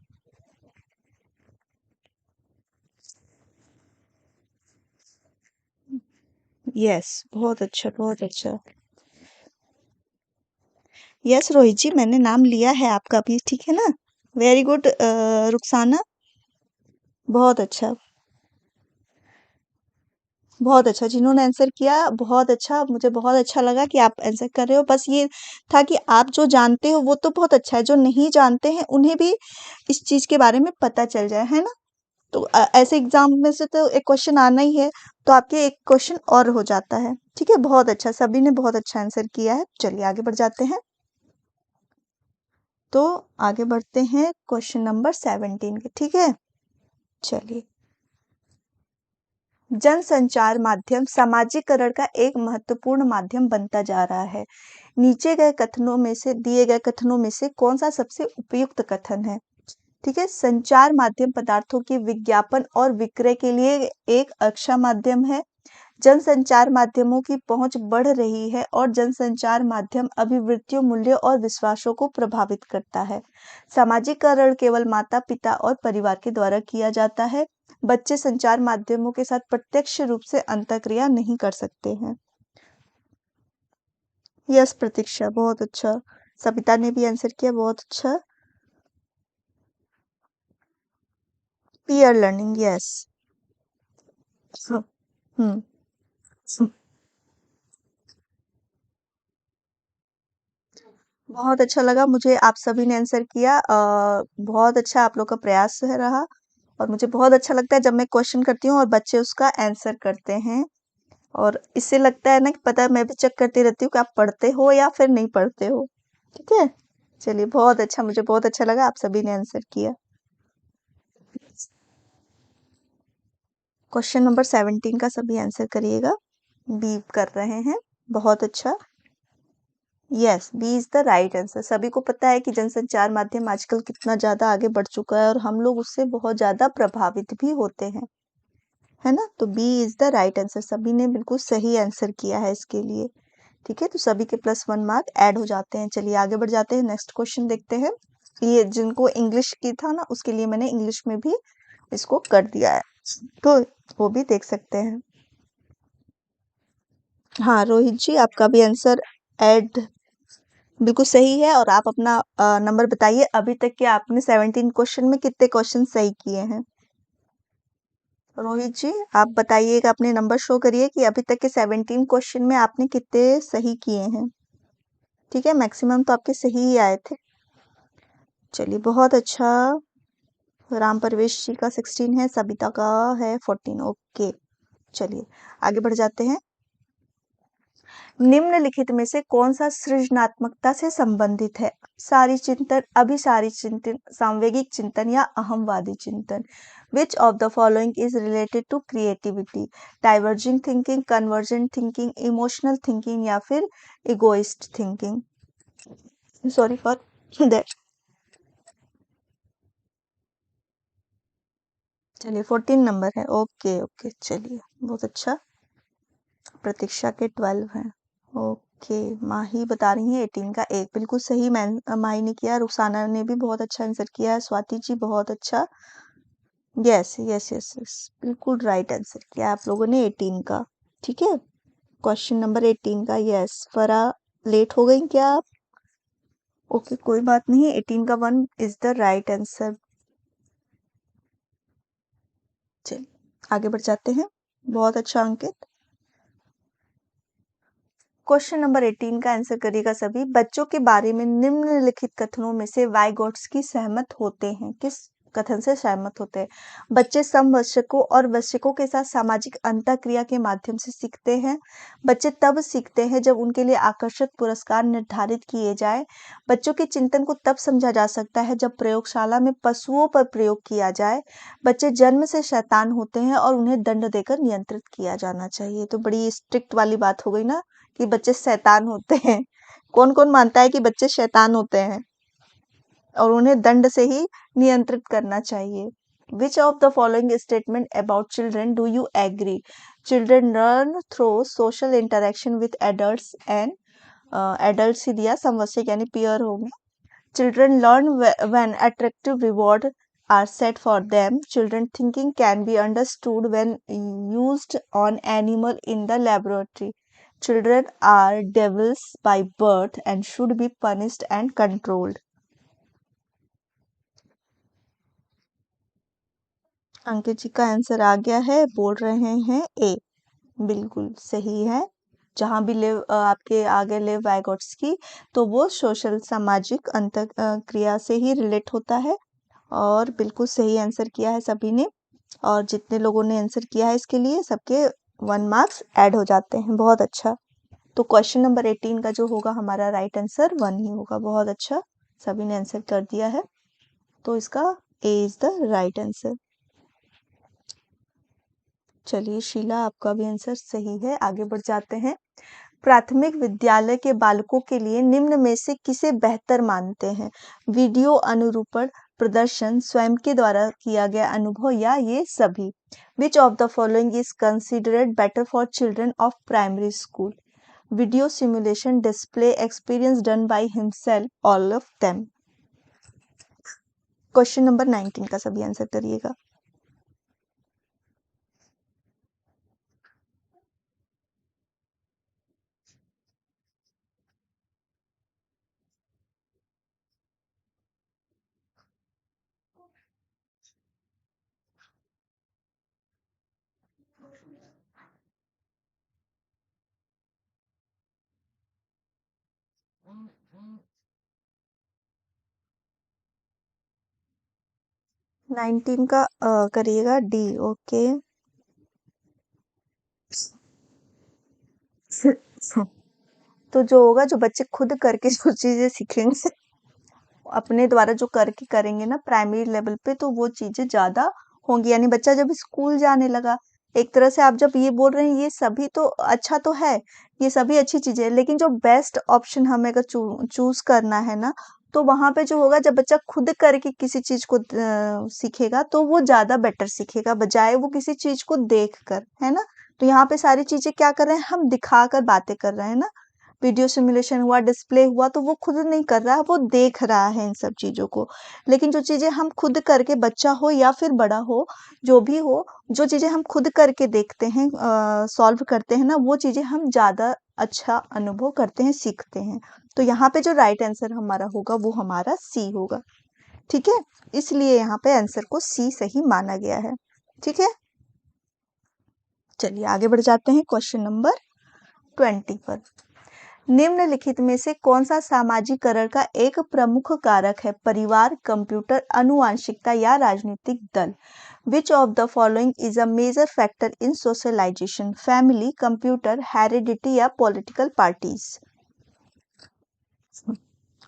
यस, बहुत अच्छा बहुत अच्छा। यस रोहित जी, मैंने नाम लिया है आपका भी, ठीक है ना। वेरी गुड रुखसाना, बहुत अच्छा बहुत अच्छा। जिन्होंने आंसर किया बहुत अच्छा, मुझे बहुत अच्छा लगा कि आप आंसर कर रहे हो। बस ये था कि आप जो जानते हो वो तो बहुत अच्छा है, जो नहीं जानते हैं उन्हें भी इस चीज के बारे में पता चल जाए, है ना। तो ऐसे एग्जाम में से तो एक क्वेश्चन आना ही है, तो आपके एक क्वेश्चन और हो जाता है। ठीक है, बहुत अच्छा, सभी ने बहुत अच्छा आंसर किया है। चलिए आगे बढ़ जाते हैं। तो आगे बढ़ते हैं क्वेश्चन नंबर 17 के, ठीक है। चलिए, जनसंचार माध्यम सामाजिकरण का एक महत्वपूर्ण माध्यम बनता जा रहा है। नीचे गए कथनों में से, दिए गए कथनों में से कौन सा सबसे उपयुक्त कथन है? ठीक है, संचार माध्यम पदार्थों के विज्ञापन और विक्रय के लिए एक अक्षय माध्यम है। जनसंचार माध्यमों की पहुंच बढ़ रही है और जनसंचार माध्यम अभिवृत्तियों, मूल्यों और विश्वासों को प्रभावित करता है। सामाजिकरण केवल माता पिता और परिवार के द्वारा किया जाता है। बच्चे संचार माध्यमों के साथ प्रत्यक्ष रूप से अंतःक्रिया नहीं कर सकते हैं। यस प्रतीक्षा, बहुत अच्छा। सविता ने भी आंसर किया, बहुत अच्छा। Peer learning, yes. हम्म। बहुत अच्छा लगा मुझे, आप सभी ने आंसर किया। बहुत अच्छा आप लोग का प्रयास है रहा। और मुझे बहुत अच्छा लगता है जब मैं क्वेश्चन करती हूँ और बच्चे उसका आंसर करते हैं। और इससे लगता है ना कि पता है, मैं भी चेक करती रहती हूँ कि आप पढ़ते हो या फिर नहीं पढ़ते हो। ठीक है, चलिए बहुत अच्छा, मुझे बहुत अच्छा लगा आप सभी ने आंसर किया। क्वेश्चन नंबर 17 का सभी आंसर करिएगा। बी कर रहे हैं, बहुत अच्छा। Yes, B is the right answer. सभी को पता है कि जनसंचार माध्यम आजकल कितना ज्यादा आगे बढ़ चुका है और हम लोग उससे बहुत ज्यादा प्रभावित भी होते हैं, है ना। तो B is the right answer, सभी ने बिल्कुल सही आंसर किया है इसके लिए। ठीक है, तो सभी के +1 मार्क ऐड हो जाते हैं। चलिए आगे बढ़ जाते हैं, नेक्स्ट क्वेश्चन देखते हैं। ये जिनको इंग्लिश की था ना, उसके लिए मैंने इंग्लिश में भी इसको कर दिया है, तो वो भी देख सकते हैं। हाँ रोहित जी, आपका भी आंसर ऐड बिल्कुल सही है। और आप अपना नंबर बताइए, अभी तक के आपने 17 क्वेश्चन में कितने क्वेश्चन सही किए हैं? रोहित जी, आप बताइएगा, अपने नंबर शो करिए कि अभी तक के 17 क्वेश्चन में आपने कितने सही किए हैं। ठीक है, मैक्सिमम तो आपके सही ही आए थे। चलिए बहुत अच्छा। राम परवेश जी का 16 है, सबिता का है 14। ओके, चलिए आगे बढ़ जाते हैं। निम्नलिखित में से कौन सा सृजनात्मकता से संबंधित है? सारी चिंतन, अभिसारी चिंतन, सामवेगिक चिंतन या अहमवादी चिंतन? Which of the following is related to creativity? Diverging thinking, convergent thinking, emotional thinking या फिर egoist thinking? Sorry for that. चलिए 14 नंबर है, ओके ओके, चलिए बहुत अच्छा। प्रतीक्षा के 12 हैं। ओके, माही बता रही है 18 का एक, बिल्कुल सही। माही ने किया, रुखसाना ने भी बहुत अच्छा आंसर किया है, स्वाति जी बहुत अच्छा। यस यस यस यस, बिल्कुल राइट आंसर किया आप लोगों ने 18 का। ठीक है, क्वेश्चन नंबर 18 का। यस फरा, लेट हो गई क्या आप? ओके कोई बात नहीं, 18 का 1 इज द राइट आंसर। चलिए आगे बढ़ जाते हैं। बहुत अच्छा अंकित। क्वेश्चन नंबर 18 का आंसर करिएगा सभी। बच्चों के बारे में निम्नलिखित कथनों में से वाइगोट्स्की सहमत होते हैं। किस कथन से सहमत होते हैं? बच्चे समवयस्कों और वयस्कों के साथ सामाजिक अंतःक्रिया के माध्यम से सीखते हैं। बच्चे तब सीखते हैं जब उनके लिए आकर्षक पुरस्कार निर्धारित किए जाए। बच्चों के चिंतन को तब समझा जा सकता है जब प्रयोगशाला में पशुओं पर प्रयोग किया जाए। बच्चे जन्म से शैतान होते हैं और उन्हें दंड देकर नियंत्रित किया जाना चाहिए। तो बड़ी स्ट्रिक्ट वाली बात हो गई ना कि बच्चे शैतान होते हैं। कौन कौन मानता है कि बच्चे शैतान होते हैं और उन्हें दंड से ही नियंत्रित करना चाहिए? Which of the following statement about children do you agree? Children learn through social interaction with adults and adults ही दिया, समवयस्क यानी पीयर हो गए। Children learn when attractive rewards are set for them. Children thinking can be understood when used on animal in the laboratory. Children are devils by birth and should be punished and controlled. अंकित जी का आंसर आ गया है, बोल रहे हैं ए। बिल्कुल सही है। जहाँ भी लिव आपके आगे लिव वाइगोट्स्की, तो वो सोशल सामाजिक अंत क्रिया से ही रिलेट होता है। और बिल्कुल सही आंसर किया है सभी ने। और जितने लोगों ने आंसर किया है इसके लिए सबके 1 मार्क्स ऐड हो जाते हैं। बहुत अच्छा। तो क्वेश्चन नंबर 18 का जो होगा हमारा राइट आंसर 1 ही होगा। बहुत अच्छा, सभी ने आंसर कर दिया है। तो इसका ए इज द राइट आंसर। चलिए शीला, आपका भी आंसर सही है। आगे बढ़ जाते हैं। प्राथमिक विद्यालय के बालकों के लिए निम्न में से किसे बेहतर मानते हैं? वीडियो अनुरूपण प्रदर्शन, स्वयं के द्वारा किया गया अनुभव, या ये सभी? विच of the following is considered better for children of primary school? Video simulation, display, experience done by himself, all of them? Question number 19 का सभी आंसर करिएगा। नाइनटीन का करिएगा डी। ओके। तो जो होगा, जो बच्चे खुद करके जो चीजें सीखेंगे, अपने द्वारा जो करके करेंगे ना प्राइमरी लेवल पे, तो वो चीजें ज्यादा होंगी। यानी बच्चा जब स्कूल जाने लगा, एक तरह से आप जब ये बोल रहे हैं, ये सभी तो अच्छा तो है, ये सभी अच्छी चीजें है, लेकिन जो बेस्ट ऑप्शन हमें अगर चूज करना है ना, तो वहां पे जो होगा, जब बच्चा खुद करके किसी चीज को सीखेगा, तो वो ज्यादा बेटर सीखेगा, बजाय वो किसी चीज को देख कर, है ना। तो यहाँ पे सारी चीजें क्या कर रहे हैं, हम दिखाकर बातें कर रहे हैं ना। वीडियो सिमुलेशन हुआ, डिस्प्ले हुआ, तो वो खुद नहीं कर रहा है, वो देख रहा है इन सब चीजों को। लेकिन जो चीजें हम खुद करके, बच्चा हो या फिर बड़ा हो, जो भी हो, जो चीजें हम खुद करके देखते हैं, सॉल्व करते हैं ना, वो चीजें हम ज्यादा अच्छा अनुभव करते हैं, सीखते हैं। तो यहाँ पे जो राइट आंसर हमारा होगा वो हमारा सी होगा। ठीक है, इसलिए यहाँ पे आंसर को सी सही माना गया है। ठीक है, चलिए आगे बढ़ जाते हैं क्वेश्चन नंबर 20 पर। निम्नलिखित में से कौन सा सामाजिकरण का एक प्रमुख कारक है? परिवार, कंप्यूटर, आनुवंशिकता, या राजनीतिक दल? Which of the following is a major factor in socialisation? Family, computer, heredity, या पॉलिटिकल पार्टीज?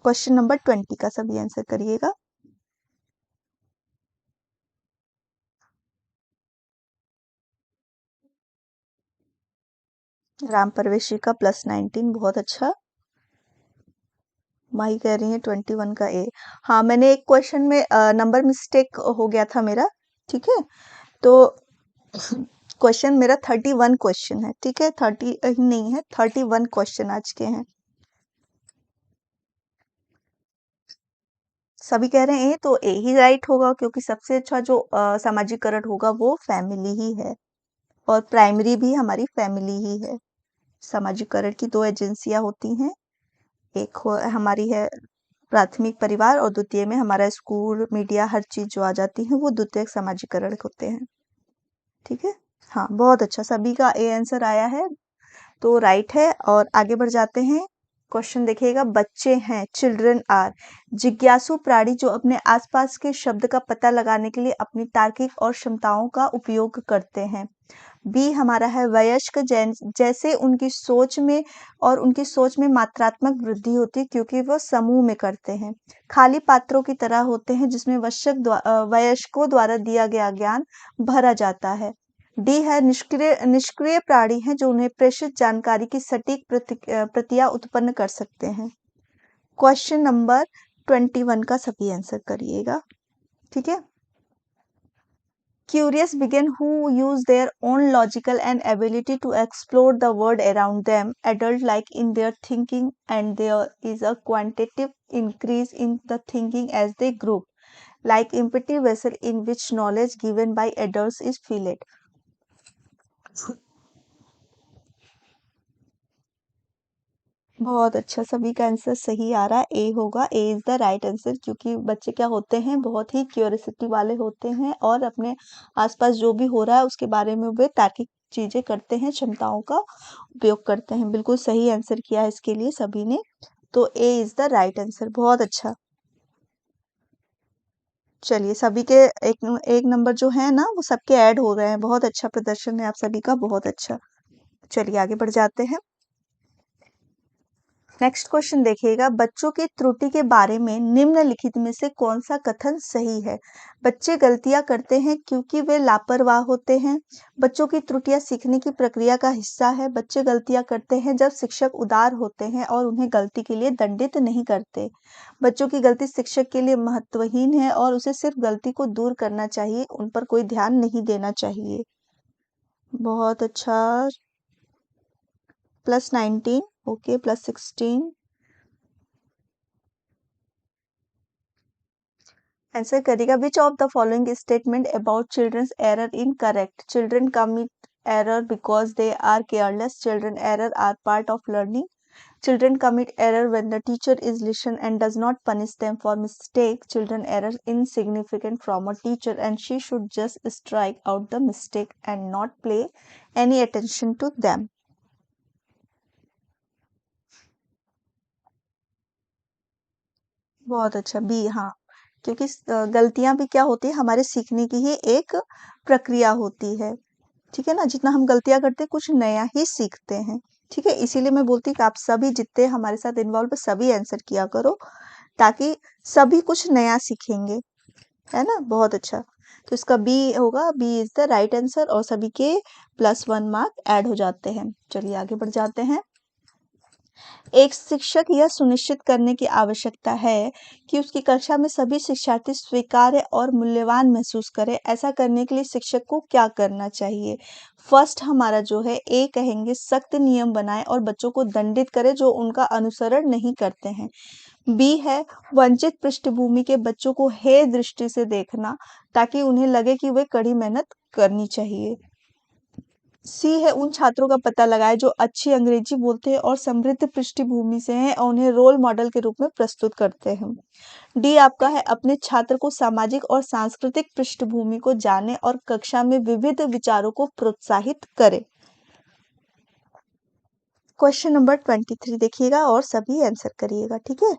क्वेश्चन नंबर 20 का सभी आंसर करिएगा। राम परवेशी का +19, बहुत अच्छा। माही कह रही है 21 का ए। हाँ, मैंने एक क्वेश्चन में नंबर मिस्टेक हो गया था मेरा। ठीक है, तो क्वेश्चन मेरा 31 क्वेश्चन है। ठीक है, 30 नहीं है, 31 क्वेश्चन आज के हैं। सभी कह रहे हैं ए, तो ए ही राइट होगा, क्योंकि सबसे अच्छा जो सामाजिकरण होगा वो फैमिली ही है, और प्राइमरी भी हमारी फैमिली ही है। सामाजिकरण की 2 एजेंसियां होती हैं, एक हमारी है प्राथमिक परिवार, और द्वितीय में हमारा स्कूल, मीडिया, हर चीज जो आ जाती है, वो द्वितीयक सामाजिकरण होते हैं। ठीक है, हाँ बहुत अच्छा, सभी का ए आंसर आया है, तो राइट है। और आगे बढ़ जाते हैं। क्वेश्चन देखिएगा, बच्चे हैं, चिल्ड्रन आर जिज्ञासु प्राणी जो अपने आसपास के शब्द का पता लगाने के लिए अपनी तार्किक और क्षमताओं का उपयोग करते हैं। बी हमारा है, वयस्क जैसे उनकी सोच में और उनकी सोच में मात्रात्मक वृद्धि होती है क्योंकि वो समूह में करते हैं। खाली पात्रों की तरह होते हैं जिसमें वयस्कों द्वारा दिया गया ज्ञान भरा जाता है। डी है, निष्क्रिय निष्क्रिय प्राणी हैं जो उन्हें प्रेषित जानकारी की सटीक प्रतियां उत्पन्न कर सकते हैं। क्वेश्चन नंबर 21 का सभी आंसर करिएगा, ठीक है। Curious begin who use their own logical and ability to explore the world around them, adult-like in their thinking, and there is a quantitative increase in the thinking as they grow, like empty vessel in which knowledge given by adults is filled. बहुत अच्छा, सभी का आंसर सही आ रहा है, ए होगा, ए इज द राइट आंसर, क्योंकि बच्चे क्या होते हैं, बहुत ही क्यूरियोसिटी वाले होते हैं और अपने आसपास जो भी हो रहा है उसके बारे में वे तार्किक चीजें करते हैं, क्षमताओं का उपयोग करते हैं। बिल्कुल सही आंसर किया है इसके लिए सभी ने, तो ए इज द राइट आंसर, बहुत अच्छा। चलिए, सभी के एक एक नंबर जो है ना वो सबके ऐड हो गए हैं, बहुत अच्छा प्रदर्शन है आप सभी का, बहुत अच्छा। चलिए आगे बढ़ जाते हैं। नेक्स्ट क्वेश्चन देखिएगा, बच्चों की त्रुटि के बारे में निम्नलिखित में से कौन सा कथन सही है? बच्चे गलतियां करते हैं क्योंकि वे लापरवाह होते हैं। बच्चों की त्रुटियां सीखने की प्रक्रिया का हिस्सा है। बच्चे गलतियां करते हैं जब शिक्षक उदार होते हैं और उन्हें गलती के लिए दंडित नहीं करते। बच्चों की गलती शिक्षक के लिए महत्वहीन है और उसे सिर्फ गलती को दूर करना चाहिए, उन पर कोई ध्यान नहीं देना चाहिए। बहुत अच्छा, +19, ओके, +16। आंसर करिएगा, which of the following statement about children's error incorrect? Children commit error because they are careless. Children error are part of learning. Children commit error when the teacher is listen and does not punish them for mistake. Children error insignificant from a teacher and she should just strike out the mistake and not pay any attention to them. बहुत अच्छा, बी, हाँ, क्योंकि गलतियां भी क्या होती है, हमारे सीखने की ही एक प्रक्रिया होती है, ठीक है ना। जितना हम गलतियां करते हैं कुछ नया ही सीखते हैं, ठीक है। इसीलिए मैं बोलती हूँ कि आप सभी जितने हमारे साथ इन्वॉल्व सभी आंसर किया करो, ताकि सभी कुछ नया सीखेंगे, है ना। बहुत अच्छा, तो इसका बी होगा, B is the right answer, और सभी के +1 मार्क ऐड हो जाते हैं। चलिए आगे बढ़ जाते हैं। एक शिक्षक यह सुनिश्चित करने की आवश्यकता है कि उसकी कक्षा में सभी शिक्षार्थी स्वीकार्य और मूल्यवान महसूस करें। ऐसा करने के लिए शिक्षक को क्या करना चाहिए? फर्स्ट हमारा जो है, ए कहेंगे, सख्त नियम बनाए और बच्चों को दंडित करे जो उनका अनुसरण नहीं करते हैं। बी है, वंचित पृष्ठभूमि के बच्चों को हेय दृष्टि से देखना ताकि उन्हें लगे कि वे कड़ी मेहनत करनी चाहिए। सी है, उन छात्रों का पता लगाए जो अच्छी अंग्रेजी बोलते हैं और समृद्ध पृष्ठभूमि से हैं और उन्हें रोल मॉडल के रूप में प्रस्तुत करते हैं। डी आपका है, अपने छात्र को सामाजिक और सांस्कृतिक पृष्ठभूमि को जाने और कक्षा में विविध विचारों को प्रोत्साहित करे। क्वेश्चन नंबर 23 देखिएगा और सभी आंसर करिएगा, ठीक है।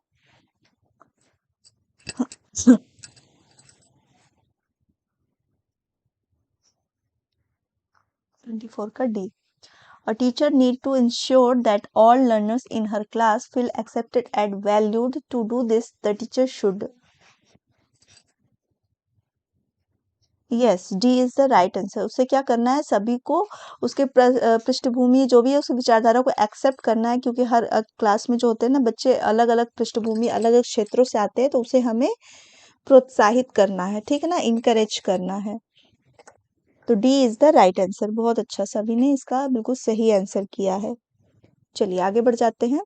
24 का D, A teacher need to ensure that all learners in her class feel accepted and valued. To do this, the teacher should. Yes, D is the right answer. उसे क्या करना है, सभी को उसके पृष्ठभूमि जो भी है उसकी विचारधारा को एक्सेप्ट करना है, क्योंकि हर क्लास में जो होते हैं ना बच्चे अलग अलग पृष्ठभूमि अलग अलग क्षेत्रों से आते हैं, तो उसे हमें प्रोत्साहित करना है, ठीक है ना, इनकरेज करना है। तो D is the right answer, बहुत अच्छा, सभी ने इसका बिल्कुल सही आंसर किया है। चलिए आगे बढ़ जाते हैं।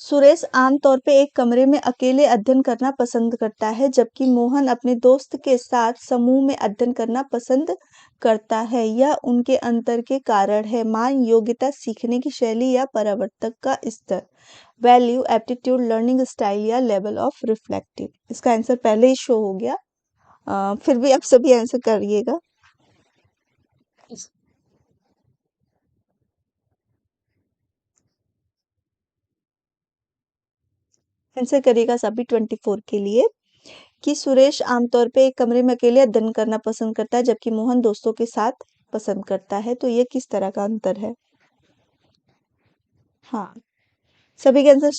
सुरेश आमतौर पे एक कमरे में अकेले अध्ययन करना पसंद करता है, जबकि मोहन अपने दोस्त के साथ समूह में अध्ययन करना पसंद करता है। यह उनके अंतर के कारण है। मान, योग्यता, सीखने की शैली या परावर्तक का स्तर, वैल्यू, एप्टीट्यूड, लर्निंग स्टाइल या लेवल ऑफ रिफ्लेक्टिव। इसका आंसर पहले ही शो हो गया, फिर भी आप सभी आंसर करिएगा। आंसर करिएगा सभी 24 के लिए कि सुरेश आमतौर पे एक कमरे में अकेले अध्ययन करना पसंद करता है जबकि मोहन दोस्तों के साथ पसंद करता है। तो ये किस तरह का अंतर है? हाँ, सभी के आंसर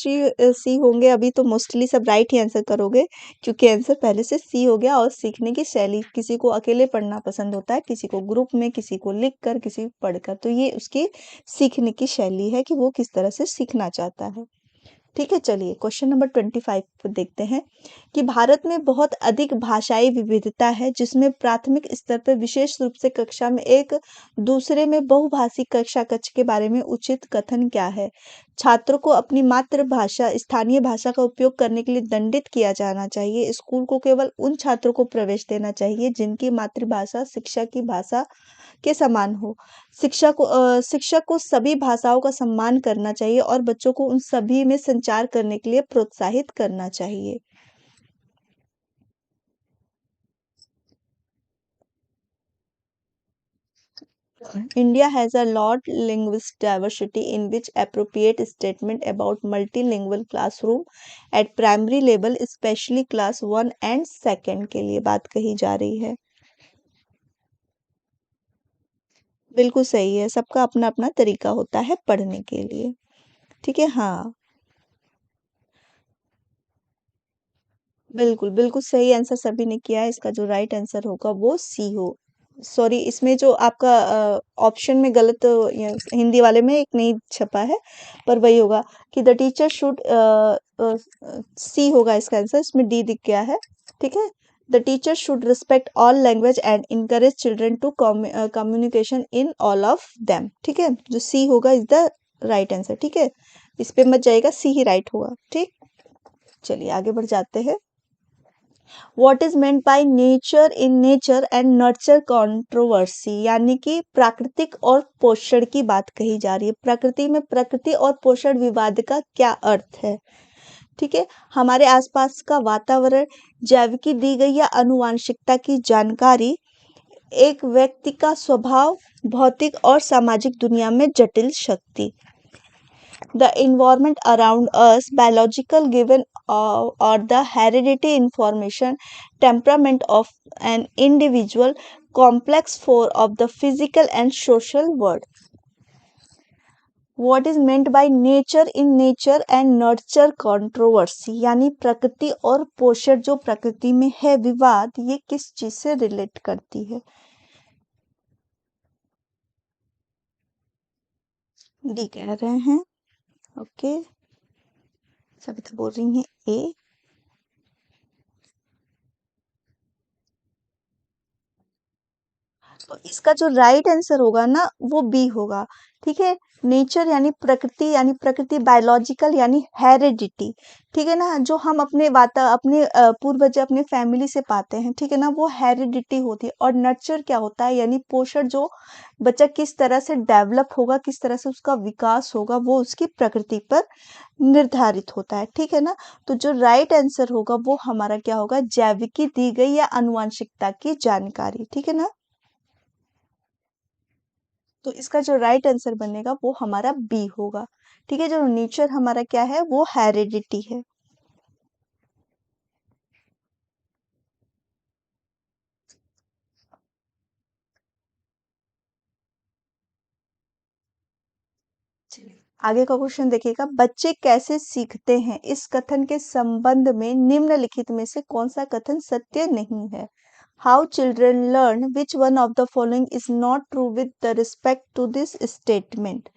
सी होंगे। अभी तो मोस्टली सब राइट ही आंसर करोगे क्योंकि आंसर पहले से सी हो गया। और सीखने की शैली, किसी को अकेले पढ़ना पसंद होता है, किसी को ग्रुप में, किसी को लिख कर, किसी को पढ़कर। तो ये उसकी सीखने की शैली है कि वो किस तरह से सीखना चाहता है। ठीक है, चलिए क्वेश्चन नंबर 25 को देखते हैं कि भारत में बहुत अधिक भाषाई विविधता है जिसमें प्राथमिक स्तर पर विशेष रूप से कक्षा में एक दूसरे में बहुभाषी कक्षा कक्ष के बारे में उचित कथन क्या है? छात्रों को अपनी मातृभाषा स्थानीय भाषा का उपयोग करने के लिए दंडित किया जाना चाहिए। स्कूल को केवल उन छात्रों को प्रवेश देना चाहिए जिनकी मातृभाषा शिक्षा की भाषा के समान हो। शिक्षक को सभी भाषाओं का सम्मान करना चाहिए और बच्चों को उन सभी में संचार करने के लिए प्रोत्साहित करना चाहिए। India has a lot linguistic diversity in which appropriate statement about multilingual classroom at primary level, especially class 1 and 2 के लिए बात कही जा रही है। बिल्कुल सही है, सबका अपना अपना तरीका होता है पढ़ने के लिए। ठीक है, हाँ, बिल्कुल, बिल्कुल सही आंसर सभी ने किया है। इसका जो राइट आंसर होगा वो सी हो। सॉरी, इसमें जो आपका ऑप्शन में गलत हिंदी वाले में एक नहीं छपा है, पर वही होगा कि द टीचर शुड सी होगा इसका आंसर। इसमें डी दिख गया है। ठीक है, the teacher should respect all language and encourage children to communication in all of them. ठीक है, जो सी होगा इज द राइट आंसर। ठीक है, इस पे मत जाएगा, सी ही राइट होगा। ठीक, चलिए आगे बढ़ जाते हैं। What is meant by nature in nature and nurture controversy, यानी कि प्राकृतिक और पोषण की बात कही जा रही है। प्रकृति में प्रकृति और पोषण विवाद का क्या अर्थ है? ठीक है, हमारे आसपास का वातावरण, जैविकी दी गई या आनुवांशिकता की जानकारी, एक व्यक्ति का स्वभाव, भौतिक और सामाजिक दुनिया में जटिल शक्ति। The environment around us, biological given or the hereditary information, temperament of an individual, complex four of the physical and social world. What is meant by nature in nature and nurture controversy, यानी प्रकृति और पोषण जो प्रकृति में है विवाद, ये किस चीज से रिलेट करती है? डी कह रहे हैं। ओके, सभी तो बोल रही हैं ए। तो इसका जो राइट आंसर होगा ना वो बी होगा। ठीक है, नेचर यानी प्रकृति, बायोलॉजिकल यानी हेरिडिटी। ठीक है ना, जो हम अपने पूर्वज अपने फैमिली से पाते हैं। ठीक है ना, वो हेरिडिटी होती है। और नर्चर क्या होता है, यानी पोषण, जो बच्चा किस तरह से डेवलप होगा, किस तरह से उसका विकास होगा, वो उसकी प्रकृति पर निर्धारित होता है। ठीक है ना, तो जो राइट आंसर होगा वो हमारा क्या होगा, जैविकी दी गई या आनुवंशिकता की जानकारी। ठीक है ना, तो इसका जो राइट आंसर बनेगा वो हमारा बी होगा। ठीक है, जो नेचर हमारा क्या है वो हेरिडिटी है। चलिए आगे का क्वेश्चन देखिएगा, बच्चे कैसे सीखते हैं, इस कथन के संबंध में निम्नलिखित में से कौन सा कथन सत्य नहीं है? How children learn, which one of the following is not true with the respect to this statement?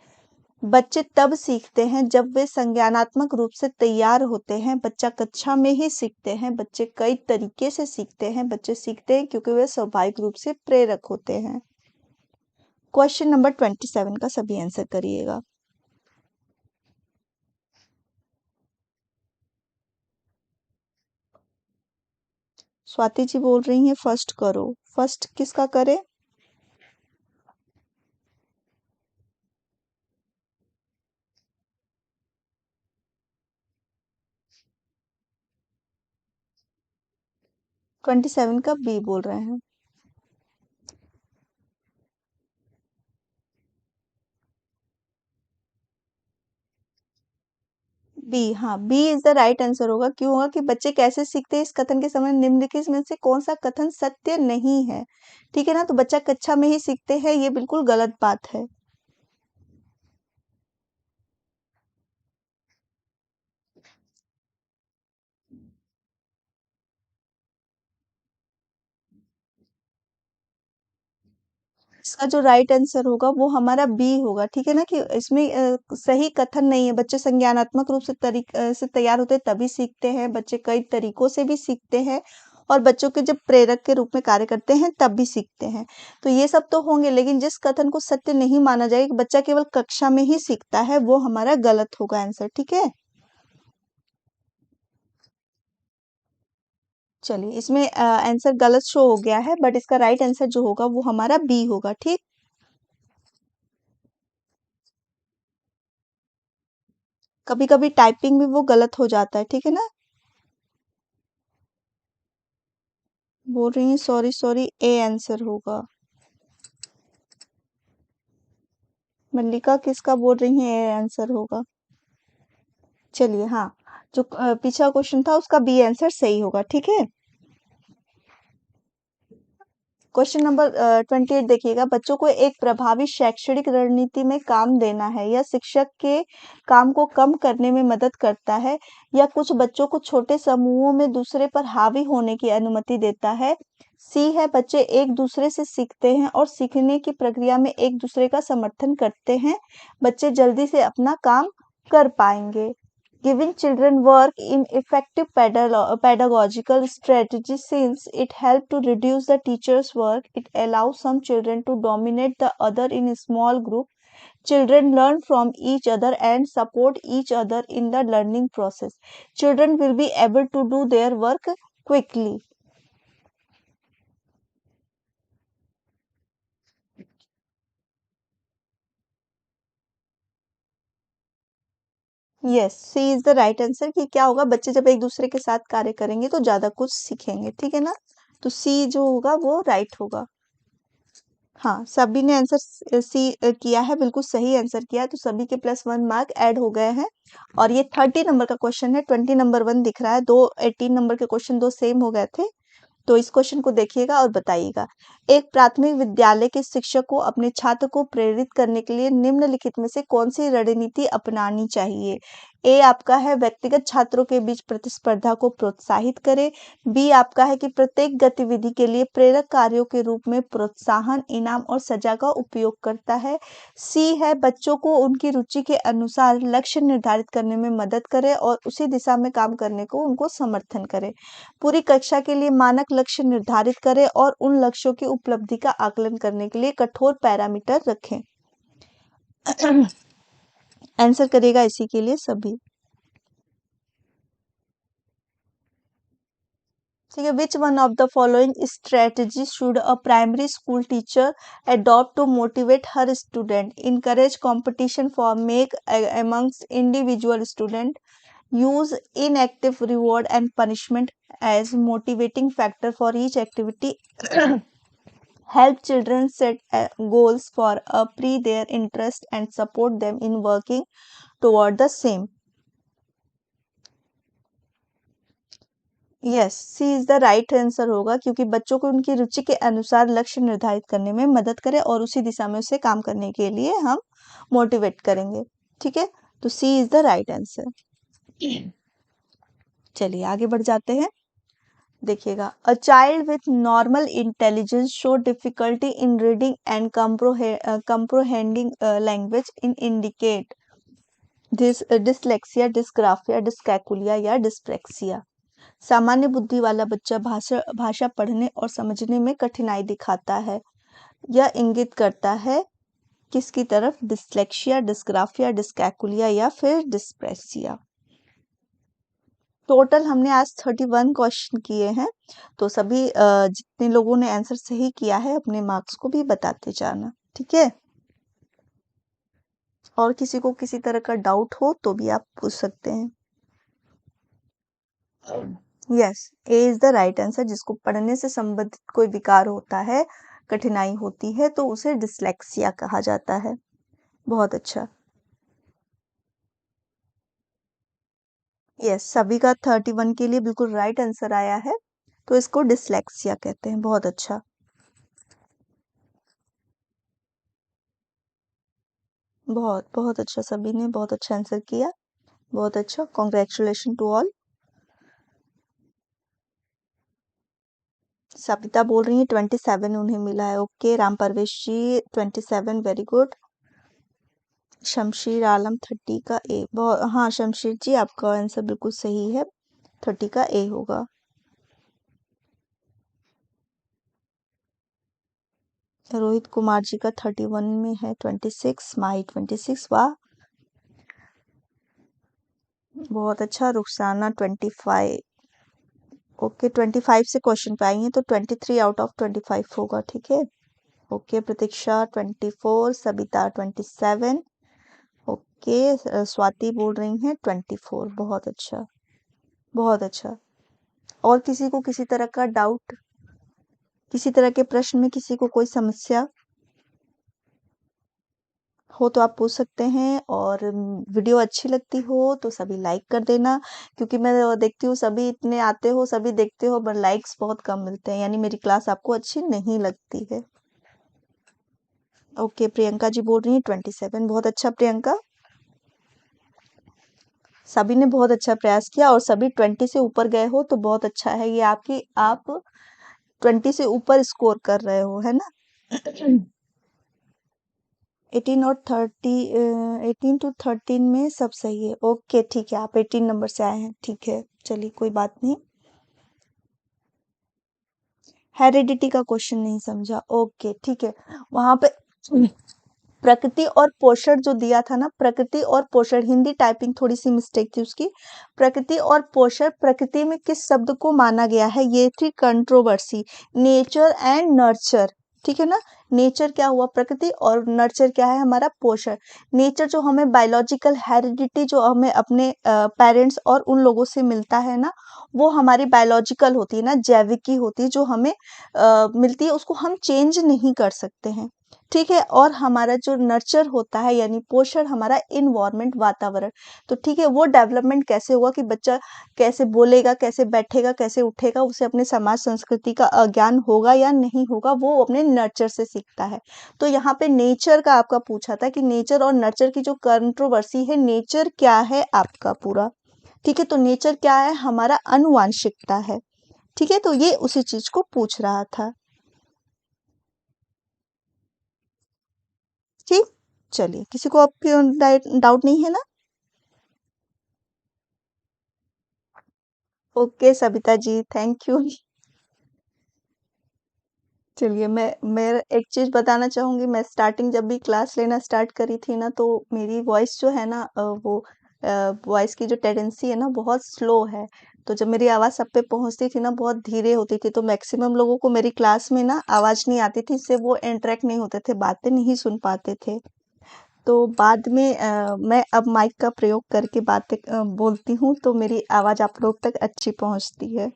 बच्चे तब सीखते हैं जब वे संज्ञानात्मक रूप से तैयार होते हैं। बच्चा कक्षा में ही सीखते हैं। बच्चे कई तरीके से सीखते हैं। बच्चे सीखते हैं क्योंकि वे स्वाभाविक रूप से प्रेरक होते हैं। क्वेश्चन नंबर 27 का सभी आंसर करिएगा। स्वाति जी बोल रही हैं फर्स्ट करो। फर्स्ट किसका करें? 27 का बी बोल रहे हैं। बी, हाँ, B is the right answer होगा। क्यों होगा कि बच्चे कैसे सीखते हैं, इस कथन के समय निम्नलिखित में से कौन सा कथन सत्य नहीं है। ठीक है ना, तो बच्चा कक्षा में ही सीखते हैं, ये बिल्कुल गलत बात है। इसका जो राइट आंसर होगा वो हमारा बी होगा। ठीक है ना, कि इसमें सही कथन नहीं है। बच्चे संज्ञानात्मक रूप से से तैयार होते हैं तभी सीखते हैं, बच्चे कई तरीकों से भी सीखते हैं, और बच्चों के जब प्रेरक के रूप में कार्य करते हैं तब भी सीखते हैं। तो ये सब तो होंगे, लेकिन जिस कथन को सत्य नहीं माना जाए कि बच्चा केवल कक्षा में ही सीखता है, वो हमारा गलत होगा आंसर। ठीक है, चलिए इसमें आंसर गलत शो हो गया है, बट इसका राइट आंसर जो होगा वो हमारा बी होगा। ठीक, कभी कभी टाइपिंग भी वो गलत हो जाता है। ठीक है ना, बोल रही हैं सॉरी सॉरी, ए आंसर होगा। मल्लिका किसका बोल रही हैं ए आंसर होगा? चलिए, हाँ, जो पिछला क्वेश्चन था उसका बी आंसर सही होगा। ठीक है, क्वेश्चन नंबर 28 देखिएगा। बच्चों को एक प्रभावी शैक्षणिक रणनीति में काम देना है। यह शिक्षक के काम को कम करने में मदद करता है, या कुछ बच्चों को छोटे समूहों में दूसरे पर हावी होने की अनुमति देता है। सी है, बच्चे एक दूसरे से सीखते हैं और सीखने की प्रक्रिया में एक दूसरे का समर्थन करते हैं। बच्चे जल्दी से अपना काम कर पाएंगे। Giving children work in effective pedagogical strategies, since it helps to reduce the teacher's work. It allows some children to dominate the other in a small group. Children learn from each other and support each other in the learning process. Children will be able to do their work quickly. Yes, C is the right answer. कि क्या होगा, बच्चे जब एक दूसरे के साथ कार्य करेंगे तो ज्यादा कुछ सीखेंगे। ठीक है ना, तो सी जो होगा वो राइट होगा। हाँ, सभी ने आंसर सी किया है, बिल्कुल सही आंसर किया है, तो सभी के +1 मार्क ऐड हो गए हैं। और ये 30 नंबर का क्वेश्चन है, 20 नंबर 1 दिख रहा है, दो 18 नंबर के क्वेश्चन दो सेम हो गए थे। तो इस क्वेश्चन को देखिएगा और बताइएगा। एक प्राथमिक विद्यालय के शिक्षक को अपने छात्र को प्रेरित करने के लिए निम्नलिखित में से कौन सी रणनीति अपनानी चाहिए? ए आपका है व्यक्तिगत छात्रों के बीच प्रतिस्पर्धा को प्रोत्साहित करे। बी आपका है कि प्रत्येक गतिविधि के लिए प्रेरक कार्यों के रूप में प्रोत्साहन, इनाम और सजा का उपयोग करता है। सी है, बच्चों को उनकी रुचि के अनुसार लक्ष्य निर्धारित करने में मदद करे और उसी दिशा में काम करने को उनको समर्थन करे। पूरी कक्षा के लिए मानक लक्ष्य निर्धारित करें और उन लक्ष्यों की उपलब्धि का आकलन करने के लिए कठोर पैरामीटर रखें। आंसर करेगा इसी के लिए सभी। ठीक है, विच one of the following strategy should a primary school teacher adopt to motivate her student? Encourage competition for make amongst individual student. Use inactive reward and punishment as motivating factor for each activity. Help children set goals for a pre their interest and support them in working toward the same. Yes, C is the right answer होगा, क्योंकि बच्चों को उनकी रुचि के अनुसार लक्ष्य निर्धारित करने में मदद करें और उसी दिशा में उसे काम करने के लिए हम मोटिवेट करेंगे। ठीक है, तो C is the right answer. चलिए आगे बढ़ जाते हैं। देखिएगा, a child with normal intelligence show difficulty in reading and comprehending language in indicate this dyslexia, dysgraphia, dyscalculia या डिस्प्रेक्सिया। सामान्य बुद्धि वाला बच्चा भाषा भाषा पढ़ने और समझने में कठिनाई दिखाता है। यह इंगित करता है किसकी तरफ? डिसलेक्सिया, डिस्ग्राफिया, डिस्कैकुलिया या फिर डिस्प्रेसिया। टोटल हमने आज 31 क्वेश्चन किए हैं। तो सभी जितने लोगों ने आंसर सही किया है अपने मार्क्स को भी बताते जाना। ठीक है, और किसी को किसी तरह का डाउट हो तो भी आप पूछ सकते हैं। Yes, A is the right answer. जिसको पढ़ने से संबंधित कोई विकार होता है, कठिनाई होती है, तो उसे डिसलेक्सिया कहा जाता है। बहुत अच्छा। यस, सभी का 31 के लिए बिल्कुल राइट आंसर आया है। तो इसको डिसलेक्सिया कहते हैं। बहुत अच्छा। बहुत बहुत अच्छा, सभी ने बहुत अच्छा आंसर किया। बहुत अच्छा, कॉन्ग्रेचुलेशन टू ऑल। सविता बोल रही है 27 उन्हें मिला है। ओके, राम परवेश जी 27, वेरी गुड। शमशीर आलम 30 का ए। बहुत, हाँ शमशीर जी आपका आंसर बिल्कुल सही है, 30 का ए होगा। रोहित कुमार जी का 31 में है 26, माही 26, वाह बहुत अच्छा। रुखसाना 25। ओके, 25 से क्वेश्चन पे आई हैं तो 23 आउट ऑफ 25 होगा, ठीक है। ओके, प्रतीक्षा 24, सबिता 27। ओके, स्वाति बोल रही हैं 24। बहुत अच्छा, बहुत अच्छा। और किसी को किसी तरह का डाउट, किसी तरह के प्रश्न में किसी को कोई समस्या हो तो आप पूछ सकते हैं। और वीडियो अच्छी लगती हो तो सभी लाइक कर देना, क्योंकि मैं देखती हूँ सभी इतने आते हो, सभी देखते हो, पर लाइक्स बहुत कम मिलते हैं, यानी मेरी क्लास आपको अच्छी नहीं लगती है। ओके, प्रियंका जी बोल रही हैं 27। बहुत अच्छा प्रियंका, सभी ने बहुत अच्छा प्रयास किया और सभी 20 से ऊपर गए हो तो बहुत अच्छा है ये आपकी, आप 20 से ऊपर स्कोर कर रहे हो, है ना। 18 और 30, 18 टू 13 में सब सही है। ओके ठीक है, आप 18 नंबर से आए हैं, ठीक है, चलिए कोई बात नहीं। हेरिडिटी का क्वेश्चन नहीं समझा। ओके ठीक है, वहां पे प्रकृति और पोषण जो दिया था ना, प्रकृति और पोषण, हिंदी टाइपिंग थोड़ी सी मिस्टेक थी उसकी। प्रकृति और पोषण, प्रकृति में किस शब्द को माना गया है, ये थी कंट्रोवर्सी। नेचर एंड नर्चर, ठीक है ना। नेचर क्या हुआ, प्रकृति, और नर्चर क्या है, हमारा पोषण। नेचर जो हमें बायोलॉजिकल हेरिडिटी जो हमें अपने पेरेंट्स और उन लोगों से मिलता है ना, वो हमारी बायोलॉजिकल होती है ना, जैविकी होती है, जो हमें मिलती है, उसको हम चेंज नहीं कर सकते हैं, ठीक है। और हमारा जो नर्चर होता है यानी पोषण, हमारा इन्वायरमेंट, वातावरण। तो ठीक है, वो डेवलपमेंट कैसे होगा कि बच्चा कैसे बोलेगा, कैसे बैठेगा, कैसे उठेगा, उसे अपने समाज संस्कृति का ज्ञान होगा या नहीं होगा, वो अपने नर्चर से सीखता है। तो यहाँ पे नेचर का आपका पूछा था कि नेचर और नर्चर की जो कंट्रोवर्सी है, नेचर क्या है आपका पूरा, ठीक है। तो नेचर क्या है, हमारा अनुवांशिकता है, ठीक है। तो ये उसी चीज को पूछ रहा था, ठीक। चलिए, किसी को आपके डाउट नहीं है ना। Okay Sabita ji, thank you. चलिए, मैं एक चीज बताना चाहूंगी। मैं स्टार्टिंग जब भी क्लास लेना स्टार्ट करी थी ना, तो मेरी वॉइस जो है ना, वो वॉइस की जो टेंडेंसी है ना, बहुत स्लो है। तो जब मेरी आवाज सब पे पहुंचती थी ना, बहुत धीरे होती थी, तो मैक्सिमम लोगों को मेरी क्लास में ना आवाज नहीं आती थी, इससे वो इंटरेक्ट नहीं होते थे, बातें नहीं सुन पाते थे। तो बाद में मैं अब माइक का प्रयोग करके बातें बोलती हूँ, तो मेरी आवाज आप लोग तक अच्छी पहुंचती है।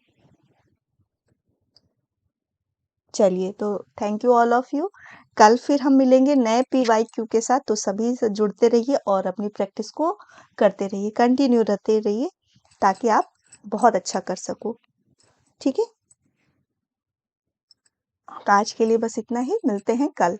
चलिए, तो thank you all of you. कल फिर हम मिलेंगे नए PYQ के साथ, तो सभी से जुड़ते रहिए और अपनी प्रैक्टिस को करते रहिए, कंटिन्यू रहते रहिए, ताकि आप बहुत अच्छा कर सको, ठीक है। तो आज के लिए बस इतना ही, मिलते हैं कल।